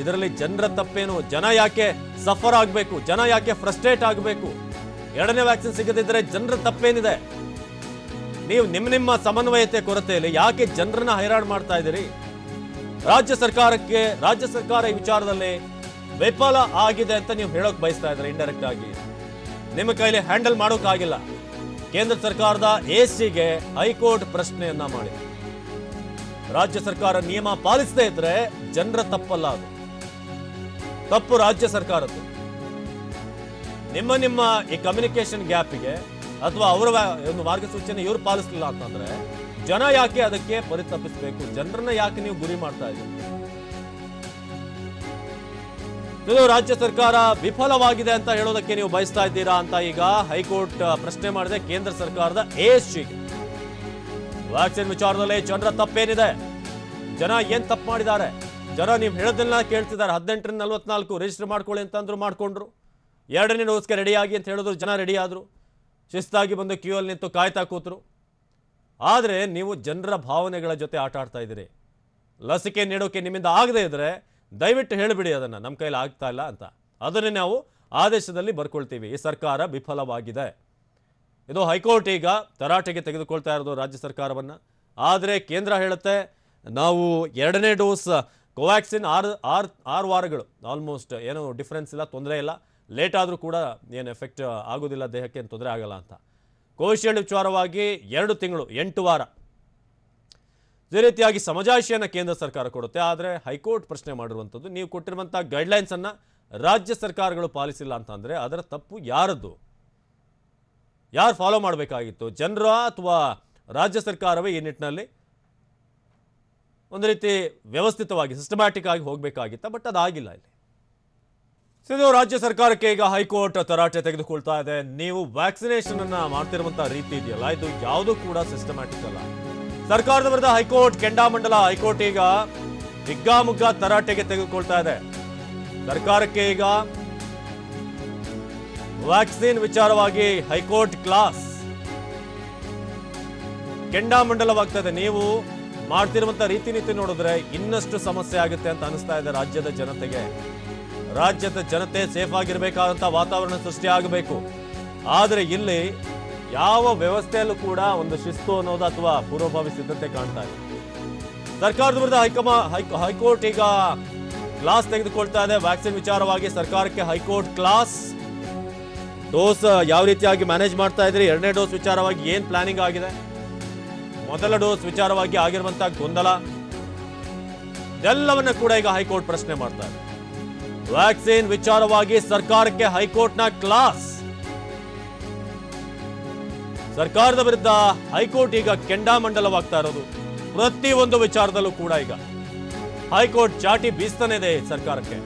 ಇದರಲ್ಲಿ ಜನರ ತಪ್ಪೇನು? ಜನ ಯಾಕೆ ಸಫರ್ ಆಗಬೇಕು? ಜನ ಯಾಕೆ ಫ್ರಸ್ಟ್ರೇಟ್ ಆಗಬೇಕು? ಎರಡನೇ ವ್ಯಾಕ್ಸಿನ್ ಸಿಗದಿದ್ರೆ ಜನರ ತಪ್ಪೇನಿದೆ? ನೀವು ನಿಮ್ಮ ಸಮನ್ವಯತೆ ಕೊರತೆಯಲ್ಲಿ ಯಾಕೆ ಜನರನ್ನ ಹೈರಾಣ ಮಾಡ್ತಾ ಇದ್ದೀರಿ? ರಾಜ್ಯ ಸರ್ಕಾರ ಈ ವಿಚಾರದಲ್ಲಿ ವಿಫಲ ಆಗಿದೆ ಅಂತ ನೀವು ಹೇಳೋಕ್ ಬಯಸ್ತಾ ಇದ್ದಾರೆ. ಇಂಡೈರೆಕ್ಟ್ ಆಗಿ ನಿಮ್ಮ ಕೈಲಿ ಹ್ಯಾಂಡಲ್ ಮಾಡೋಕ್ಕಾಗಿಲ್ಲ. ಕೇಂದ್ರ ಸರ್ಕಾರದ ASGಗೆ ಹೈಕೋರ್ಟ್ ಪ್ರಶ್ನೆಯನ್ನ ಮಾಡಿದೆ. ರಾಜ್ಯ ಸರ್ಕಾರ ನಿಯಮ ಪಾಲಿಸದೇ ಇದ್ರೆ ಜನರ ತಪ್ಪಲ್ಲ, ಅದು ತಪ್ಪು ರಾಜ್ಯ ಸರ್ಕಾರದ್ದು. ನಿಮ್ಮ ಈ ಕಮ್ಯುನಿಕೇಶನ್ ಗ್ಯಾಪಿಗೆ ಅಥವಾ ಅವರ ಒಂದು ಮಾರ್ಗಸೂಚಿಯನ್ನು ಇವರು ಪಾಲಿಸಲಿಲ್ಲ ಅಂತಂದ್ರೆ ಜನ ಯಾಕೆ ಅದಕ್ಕೆ ಪರಿತಪಿಸಬೇಕು? ಜನರನ್ನ ಯಾಕೆ ನೀವು ಗುರಿ ಮಾಡ್ತಾ ಇದ್ದೀರಿ? ಇದು ರಾಜ್ಯ ಸರ್ಕಾರ ವಿಫಲವಾಗಿದೆ ಅಂತ ಹೇಳೋದಕ್ಕೆ ನೀವು ಬಯಸ್ತಾ ಇದ್ದೀರಾ ಅಂತ ಈಗ ಹೈಕೋರ್ಟ್ ಪ್ರಶ್ನೆ ಮಾಡಿದೆ ಕೇಂದ್ರ ಸರ್ಕಾರದ ASGಗೆ. ವ್ಯಾಕ್ಸಿನ್ ವಿಚಾರದಲ್ಲಿ ಜನರ ತಪ್ಪೇನಿದೆ? ಜನ ಏನ್ ತಪ್ಪು ಮಾಡಿದ್ದಾರೆ? ಜನ ನೀವು ಹೇಳೋದನ್ನ ಕೇಳ್ತಿದ್ದಾರೆ. 18ರಿಂದ 44 ರಿಜಿಸ್ಟರ್ ಮಾಡ್ಕೊಳ್ಳಿ ಅಂತಂದ್ರು, ಮಾಡ್ಕೊಂಡ್ರು. ಎರಡನೇ ಡೋಸ್ಗೆ ರೆಡಿಯಾಗಿ ಅಂತ ಹೇಳಿದ್ರು, ಜನ ರೆಡಿ ಆದ್ರು. ಶಿಸ್ತಾಗಿ ಬಂದು ಕ್ಯೂ ಅಲ್ಲಿ ನಿಂತು ಕಾಯ್ತಾ ಕೂತರು. ಆದರೆ ನೀವು ಜನರ ಭಾವನೆಗಳ ಜೊತೆ ಆಟ ಆಡ್ತಾ ಇದ್ದೀರಿ. ಲಸಿಕೆ ನೀಡೋಕೆ ನಿಮ್ಮಿಂದ ಆಗದೆ ಇದ್ರೆ ದಯವಿಟ್ಟು ಹೇಳಿಬಿಡಿ, ಅದನ್ನು ನಮ್ಮ ಕೈಲಿ ಆಗ್ತಾ ಇಲ್ಲ ಅಂತ. ಅದನ್ನೇ ನಾವು ಆದೇಶದಲ್ಲಿ ಬರ್ಕೊಳ್ತೀವಿ. ಈ ಸರ್ಕಾರ ವಿಫಲವಾಗಿದೆ. ಇದು ಹೈಕೋರ್ಟ್ ಈಗ ತರಾಟೆಗೆ ತೆಗೆದುಕೊಳ್ತಾ ಇರೋದು ರಾಜ್ಯ ಸರ್ಕಾರವನ್ನು. ಆದರೆ ಕೇಂದ್ರ ಹೇಳುತ್ತೆ, ನಾವು ಎರಡನೇ ಡೋಸ್ ಕೋವ್ಯಾಕ್ಸಿನ್ 6 ವಾರಗಳು ಆಲ್ಮೋಸ್ಟ್ ಏನೂ ಡಿಫ್ರೆನ್ಸ್ ಇಲ್ಲ, ತೊಂದರೆ ಇಲ್ಲ. ಲೇಟ್ ಆದರೂ ಕೂಡ ಏನು ಎಫೆಕ್ಟ್ ಆಗೋದಿಲ್ಲ, ದೇಹಕ್ಕೆ ಏನು ತೊಂದರೆ ಆಗಲ್ಲ ಅಂತ. ಕೋವಿಶೀಲ್ಡ್ ವಿಚಾರವಾಗಿ 2 ತಿಂಗಳು 8 ವಾರ ಇದೇ ರೀತಿಯಾಗಿ ಸಮಜಾಯಿಷಿಯನ್ನು ಕೇಂದ್ರ ಸರ್ಕಾರ ಕೊಡುತ್ತೆ. ಆದರೆ ಹೈಕೋರ್ಟ್ ಪ್ರಶ್ನೆ ಮಾಡಿರುವಂಥದ್ದು, ನೀವು ಕೊಟ್ಟಿರುವಂಥ ಗೈಡ್ಲೈನ್ಸನ್ನು ರಾಜ್ಯ ಸರ್ಕಾರಗಳು ಪಾಲಿಸಿಲ್ಲ ಅಂತಂದರೆ ಅದರ ತಪ್ಪು ಯಾರದ್ದು? ಯಾರು ಫಾಲೋ ಮಾಡಬೇಕಾಗಿತ್ತು? ಜನರ ಅಥವಾ ರಾಜ್ಯ ಸರ್ಕಾರವೇ ಈ ನಿಟ್ಟಿನಲ್ಲಿ ಒಂದು ರೀತಿ ವ್ಯವಸ್ಥಿತವಾಗಿ ಸಿಸ್ಟಮ್ಯಾಟಿಕ್ ಆಗಿ ಹೋಗಬೇಕಾಗಿತ್ತ? ಬಟ್ ಅದಾಗಿಲ್ಲ. ಇಲ್ಲಿ ಇದು ರಾಜ್ಯ ಸರ್ಕಾರಕ್ಕೆ ಈಗ ಹೈಕೋರ್ಟ್ ತರಾಟೆ ತೆಗೆದುಕೊಳ್ತಾ ಇದೆ. ನೀವು ವ್ಯಾಕ್ಸಿನೇಷನ್ ಅನ್ನ ಮಾಡ್ತಿರುವಂತ ರೀತಿ ಇದೆಯಲ್ಲ, ಇದು ಯಾವುದೂ ಕೂಡ ಸಿಸ್ಟಮ್ಯಾಟಿಕ್ ಅಲ್ಲ. ಸರ್ಕಾರದ ವಿರುದ್ಧ ಹೈಕೋರ್ಟ್ ಕೆಂಡಾಮಂಡಲ. ಹೈಕೋರ್ಟ್ ಈಗ ಹಿಗ್ಗಾಮುಗ್ಗಾ ತರಾಟೆಗೆ ತೆಗೆದುಕೊಳ್ತಾ ಇದೆ. ಸರ್ಕಾರಕ್ಕೆ ಈಗ ವ್ಯಾಕ್ಸಿನ್ ವಿಚಾರವಾಗಿ ಹೈಕೋರ್ಟ್ ಕ್ಲಾಸ್ ಕೆಂಡಾಮಂಡಲವಾಗ್ತಾ ಇದೆ. ನೀವು ಮಾಡ್ತಿರುವಂತ ರೀತಿ ನೀತಿ ನೋಡಿದ್ರೆ ಇನ್ನಷ್ಟು ಸಮಸ್ಯೆ ಆಗುತ್ತೆ ಅಂತ ಅನಿಸ್ತಾ ಇದೆ ರಾಜ್ಯದ ಜನತೆಗೆ. ರಾಜ್ಯದ ಜನತೆ ಸೇಫ್ ಆಗಿರಬೇಕಾದಂತ ವಾತಾವರಣ ಸೃಷ್ಟಿ ಆಗಬೇಕು. ಆದರೆ ಇಲ್ಲಿ ಯಾವ ವ್ಯವಸ್ಥೆಯಲ್ಲೂ ಕೂಡ ಒಂದು ಶಿಸ್ತು ಅನ್ನೋದು ಅಥವಾ ಪೂರ್ವಭಾವಿ ಸಿದ್ಧತೆ ಕಾಣ್ತಾ ಇದೆ. ಸರ್ಕಾರದ ವಿರುದ್ಧ ಹೈಕೋರ್ಟ್ ಈಗ ಕ್ಲಾಸ್ ತೆಗೆದುಕೊಳ್ತಾ ಇದೆ. ವ್ಯಾಕ್ಸಿನ್ ವಿಚಾರವಾಗಿ ಸರ್ಕಾರಕ್ಕೆ ಹೈಕೋರ್ಟ್ ಕ್ಲಾಸ್. ಡೋಸ್ ಯಾವ ರೀತಿಯಾಗಿ ಮ್ಯಾನೇಜ್ ಮಾಡ್ತಾ ಇದ್ರಿ, 2ನೇ ಡೋಸ್ ವಿಚಾರವಾಗಿ ಏನ್ ಪ್ಲಾನಿಂಗ್ ಆಗಿದೆ, ಮೊದಲ ಡೋಸ್ ವಿಚಾರವಾಗಿ ಆಗಿರುವಂತಹ ಗೊಂದಲ ಇದೆಲ್ಲವನ್ನ ಕೂಡ ಈಗ ಹೈಕೋರ್ಟ್ ಪ್ರಶ್ನೆ ಮಾಡ್ತಾ ಇದೆ. ವ್ಯಾಕ್ಸಿನ್ ವಿಚಾರವಾಗಿ ಸರ್ಕಾರಕ್ಕೆ ಹೈಕೋರ್ಟ್ನ ಕ್ಲಾಸ್. ಸರ್ಕಾರದ ವಿರುದ್ಧ ಹೈಕೋರ್ಟ್ ಈಗ ಕೆಂಡಾಮಂಡಲವಾಗ್ತಾ ಇರೋದು. ಪ್ರತಿಯೊಂದು ವಿಚಾರದಲ್ಲೂ ಕೂಡ ಈಗ ಹೈಕೋರ್ಟ್ ಚಾಟಿ ಬೀಸ್ತಾನೆ ಇದೆ ಸರ್ಕಾರಕ್ಕೆ.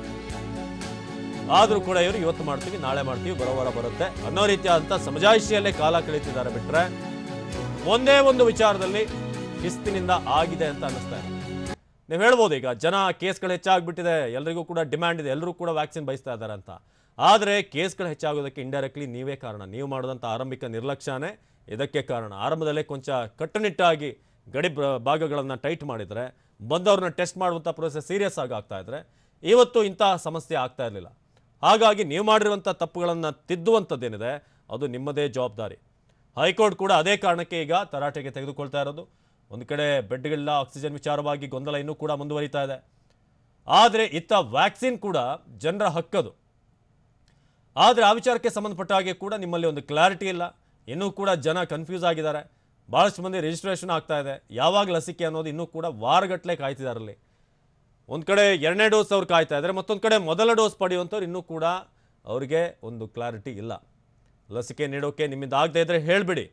ಆದ್ರೂ ಕೂಡ ಇವರು ಇವತ್ತು ಮಾಡ್ತೀವಿ, ನಾಳೆ ಮಾಡ್ತೀವಿ, ಬರೋವಾರ ಬರುತ್ತೆ ಅನ್ನೋ ರೀತಿಯಾದಂತ ಸಮಜಾಯಿಷಿಯಲ್ಲೇ ಕಾಲ ಕಳೀತಿದ್ದಾರೆ. ಬಿಟ್ರೆ ಒಂದೇ ಒಂದು ವಿಚಾರದಲ್ಲಿ ಶಿಸ್ತಿನಿಂದ ಆಗಿದೆ ಅಂತ ಅನ್ನಿಸ್ತಾ ಇದೆ. ನೀವು ಹೇಳ್ಬೋದು ಈಗ ಜನ ಕೇಸ್ಗಳು ಹೆಚ್ಚಾಗ್ಬಿಟ್ಟಿದೆ, ಎಲ್ರಿಗೂ ಕೂಡ ಡಿಮ್ಯಾಂಡ್ ಇದೆ, ಎಲ್ಲರೂ ಕೂಡ ವ್ಯಾಕ್ಸಿನ್ ಬಯಸ್ತಾ ಇದ್ದಾರೆ ಅಂತ. ಆದರೆ ಕೇಸ್ಗಳು ಹೆಚ್ಚಾಗೋದಕ್ಕೆ ಇಂಡೈರೆಕ್ಟ್ಲಿ ನೀವೇ ಕಾರಣ. ನೀವು ಮಾಡಿದಂಥ ಆರಂಭಿಕ ನಿರ್ಲಕ್ಷ್ಯನೇ ಇದಕ್ಕೆ ಕಾರಣ. ಆರಂಭದಲ್ಲೇ ಕೊಂಚ ಕಟ್ಟುನಿಟ್ಟಾಗಿ ಗಡಿ ಭಾಗಗಳನ್ನು ಟೈಟ್ ಮಾಡಿದರೆ, ಬಂದವ್ರನ್ನ ಟೆಸ್ಟ್ ಮಾಡುವಂಥ ಪ್ರೊಸೆಸ್ ಸೀರಿಯಸ್ ಆಗಿ ಆಗ್ತಾ ಇದ್ರೆ ಇವತ್ತು ಇಂತಹ ಸಮಸ್ಯೆ ಆಗ್ತಾ ಇರಲಿಲ್ಲ. ಹಾಗಾಗಿ ನೀವು ಮಾಡಿರುವಂಥ ತಪ್ಪುಗಳನ್ನು ತಿದ್ದುವಂಥದ್ದೇನಿದೆ ಅದು ನಿಮ್ಮದೇ ಜವಾಬ್ದಾರಿ. ಹೈಕೋರ್ಟ್ ಕೂಡ ಅದೇ ಕಾರಣಕ್ಕೆ ಈಗ ತರಾಟೆಗೆ ತೆಗೆದುಕೊಳ್ತಾ ಇರೋದು. ಒಂದು ಕಡೆ ಬೆಡ್ಗಳಿಲ್ಲ, ಆಕ್ಸಿಜನ್ ವಿಚಾರವಾಗಿ ಗೊಂದಲ ಇನ್ನೂ ಕೂಡ ಮುಂದುವರಿತಾ ಇದೆ. ಆದರೆ ಇತ್ತ ವ್ಯಾಕ್ಸಿನ್ ಕೂಡ ಜನರ ಹಕ್ಕದು. ಆದರೆ ಆ ವಿಚಾರಕ್ಕೆ ಸಂಬಂಧಪಟ್ಟ ಹಾಗೆ ಕೂಡ ನಿಮ್ಮಲ್ಲಿ ಒಂದು ಕ್ಲಾರಿಟಿ ಇಲ್ಲ. ಇನ್ನೂ ಕೂಡ ಜನ ಕನ್ಫ್ಯೂಸ್ ಆಗಿದ್ದಾರೆ. ಭಾಳಷ್ಟು ಮಂದಿ ರಿಜಿಸ್ಟ್ರೇಷನ್ ಆಗ್ತಾ ಇದೆ. ಯಾವಾಗ ಲಸಿಕೆ ಅನ್ನೋದು ಇನ್ನೂ ಕೂಡ ವಾರಗಟ್ಟಲೆ ಕಾಯ್ತಿದಾರಲ್ಲಿ. ಒಂದು ಕಡೆ 2ನೇ ಡೋಸ್ ಅವ್ರು ಕಾಯ್ತಾ ಇದ್ದಾರೆ, ಮತ್ತೊಂದು ಕಡೆ ಮೊದಲ ಡೋಸ್ ಪಡೆಯುವಂಥವ್ರು ಇನ್ನೂ ಕೂಡ ಅವರಿಗೆ ಒಂದು ಕ್ಲಾರಿಟಿ ಇಲ್ಲ. ಲಸಿಕೆ ನೀಡೋಕೆ ನಿಮ್ಮಿಂದ ಆಗದೆ ಇದ್ದರೆ ಹೇಳಿಬಿಡಿ,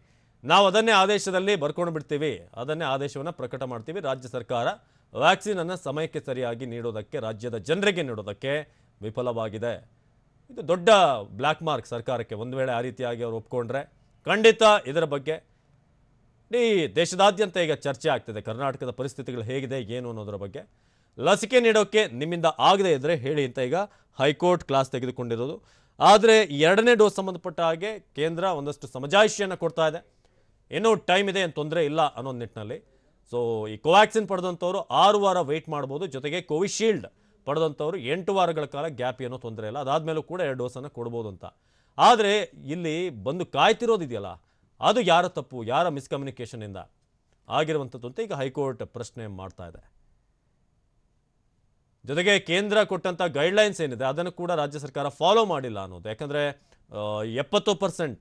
ನಾವು ಅದನ್ನೇ ಆದೇಶದಲ್ಲಿ ಬರ್ಕೊಂಡು ಬಿಡ್ತೀವಿ, ಅದನ್ನೇ ಆದೇಶವನ್ನು ಪ್ರಕಟ ಮಾಡ್ತೀವಿ. ರಾಜ್ಯ ಸರ್ಕಾರ ವ್ಯಾಕ್ಸಿನನ್ನು ಸಮಯಕ್ಕೆ ಸರಿಯಾಗಿ ನೀಡೋದಕ್ಕೆ, ರಾಜ್ಯದ ಜನರಿಗೆ ನೀಡೋದಕ್ಕೆ ವಿಫಲವಾಗಿದೆ. ಇದು ದೊಡ್ಡ ಬ್ಲ್ಯಾಕ್ ಮಾರ್ಕ್ ಸರ್ಕಾರಕ್ಕೆ. ಒಂದು ವೇಳೆ ಆ ರೀತಿಯಾಗಿ ಅವರು ಒಪ್ಕೊಂಡ್ರೆ ಖಂಡಿತ ಇದರ ಬಗ್ಗೆ ಇಡೀ ದೇಶದಾದ್ಯಂತ ಈಗ ಚರ್ಚೆ ಆಗ್ತಿದೆ. ಕರ್ನಾಟಕದ ಪರಿಸ್ಥಿತಿಗಳು ಹೇಗಿದೆ ಏನು ಅನ್ನೋದರ ಬಗ್ಗೆ. ಲಸಿಕೆ ನೀಡೋಕ್ಕೆ ನಿಮ್ಮಿಂದ ಆಗದೆ ಇದ್ದರೆ ಹೇಳಿ ಅಂತ ಈಗ ಹೈಕೋರ್ಟ್ ಕ್ಲಾಸ್ ತೆಗೆದುಕೊಂಡಿರೋದು. ಆದರೆ 2ನೇ ಡೋಸ್ ಸಂಬಂಧಪಟ್ಟ ಹಾಗೆ ಕೇಂದ್ರ ಒಂದಷ್ಟು ಸಮಜಾಯಿಷಿಯನ್ನು ಕೊಡ್ತಾ ಇದೆ. ಇನ್ನೂ ಟೈಮ್ ಇದೆ, ಏನು ತೊಂದರೆ ಇಲ್ಲ ಅನ್ನೋ ನಿಟ್ಟಿನಲ್ಲಿ. ಸೊ ಈ ಕೋವ್ಯಾಕ್ಸಿನ್ ಪಡೆದಂಥವ್ರು 6 ವಾರ ವೆಯ್ಟ್ ಮಾಡ್ಬೋದು. ಜೊತೆಗೆ ಕೋವಿಶೀಲ್ಡ್ ಪಡೆದಂಥವ್ರು 8 ವಾರಗಳ ಕಾಲ ಗ್ಯಾಪ್ ಏನೋ ತೊಂದರೆ ಇಲ್ಲ, ಅದಾದಮೇಲೂ ಕೂಡ 2 ಡೋಸನ್ನು ಕೊಡ್ಬೋದು ಅಂತ. ಆದರೆ ಇಲ್ಲಿ ಬಂದು ಕಾಯ್ತಿರೋದಿದೆಯಲ್ಲ, ಅದು ಯಾರ ತಪ್ಪು, ಯಾರ ಮಿಸ್ಕಮ್ಯುನಿಕೇಷನಿಂದ ಆಗಿರುವಂಥದ್ದು ಅಂತ ಈಗ ಹೈಕೋರ್ಟ್ ಪ್ರಶ್ನೆ ಮಾಡ್ತಾ ಇದೆ. ಜೊತೆಗೆ ಕೇಂದ್ರ ಕೊಟ್ಟಂಥ ಗೈಡ್ಲೈನ್ಸ್ ಏನಿದೆ ಅದನ್ನು ಕೂಡ ರಾಜ್ಯ ಸರ್ಕಾರ ಫಾಲೋ ಮಾಡಿಲ್ಲ ಅನ್ನೋದು. ಯಾಕಂದರೆ 70%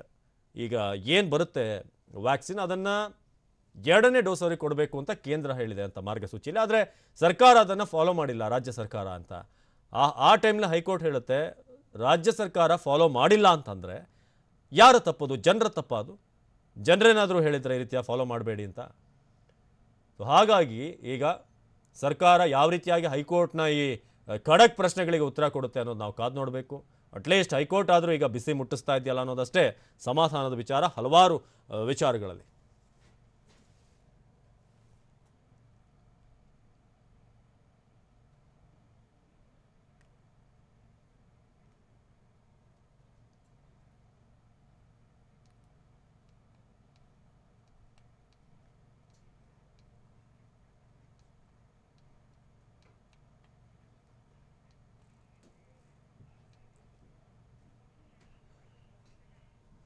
ಈಗ ಏನು ಬರುತ್ತೆ ವ್ಯಾಕ್ಸಿನ್ ಅದನ್ನು 2ನೇ ಡೋಸ್ ಅವರಿಗೆ ಕೊಡಬೇಕು ಅಂತ ಕೇಂದ್ರ ಹೇಳಿದೆ ಅಂತ ಮಾರ್ಗಸೂಚಿಯಲ್ಲಿ. ಆದರೆ ಸರ್ಕಾರ ಅದನ್ನು ಫಾಲೋ ಮಾಡಿಲ್ಲ, ರಾಜ್ಯ ಸರ್ಕಾರ ಅಂತ. ಆ ಟೈಮ್ನಲ್ಲಿ ಹೈಕೋರ್ಟ್ ಹೇಳುತ್ತೆ ರಾಜ್ಯ ಸರ್ಕಾರ ಫಾಲೋ ಮಾಡಿಲ್ಲ ಅಂತಂದರೆ ಯಾರ ತಪ್ಪದು? ಜನರ ತಪ್ಪದು. ಜನರೇನಾದರೂ ಹೇಳಿದರೆ ಈ ರೀತಿಯ ಫಾಲೋ ಮಾಡಬೇಡಿ ಅಂತ. ಸೊ ಹಾಗಾಗಿ ಈಗ ಸರ್ಕಾರ ಯಾವ ರೀತಿಯಾಗಿ ಹೈಕೋರ್ಟ್ನ ಈ ಖಡಕ್ ಪ್ರಶ್ನೆಗಳಿಗೆ ಉತ್ತರ ಕೊಡುತ್ತೆ ಅನ್ನೋದು ನಾವು ಕಾದು ನೋಡಬೇಕು. ಅಟ್ಲೀಸ್ಟ್ ಹೈಕೋರ್ಟ್ ಆದರೂ ಈಗ ಬಿಸಿ ಮುಟ್ಟಿಸ್ತಾ ಇದೆಯಲ್ಲ ಅನ್ನೋದಷ್ಟೇ ಸಮಾಧಾನದ ವಿಚಾರ ಹಲವಾರು ವಿಚಾರಗಳಲ್ಲಿ.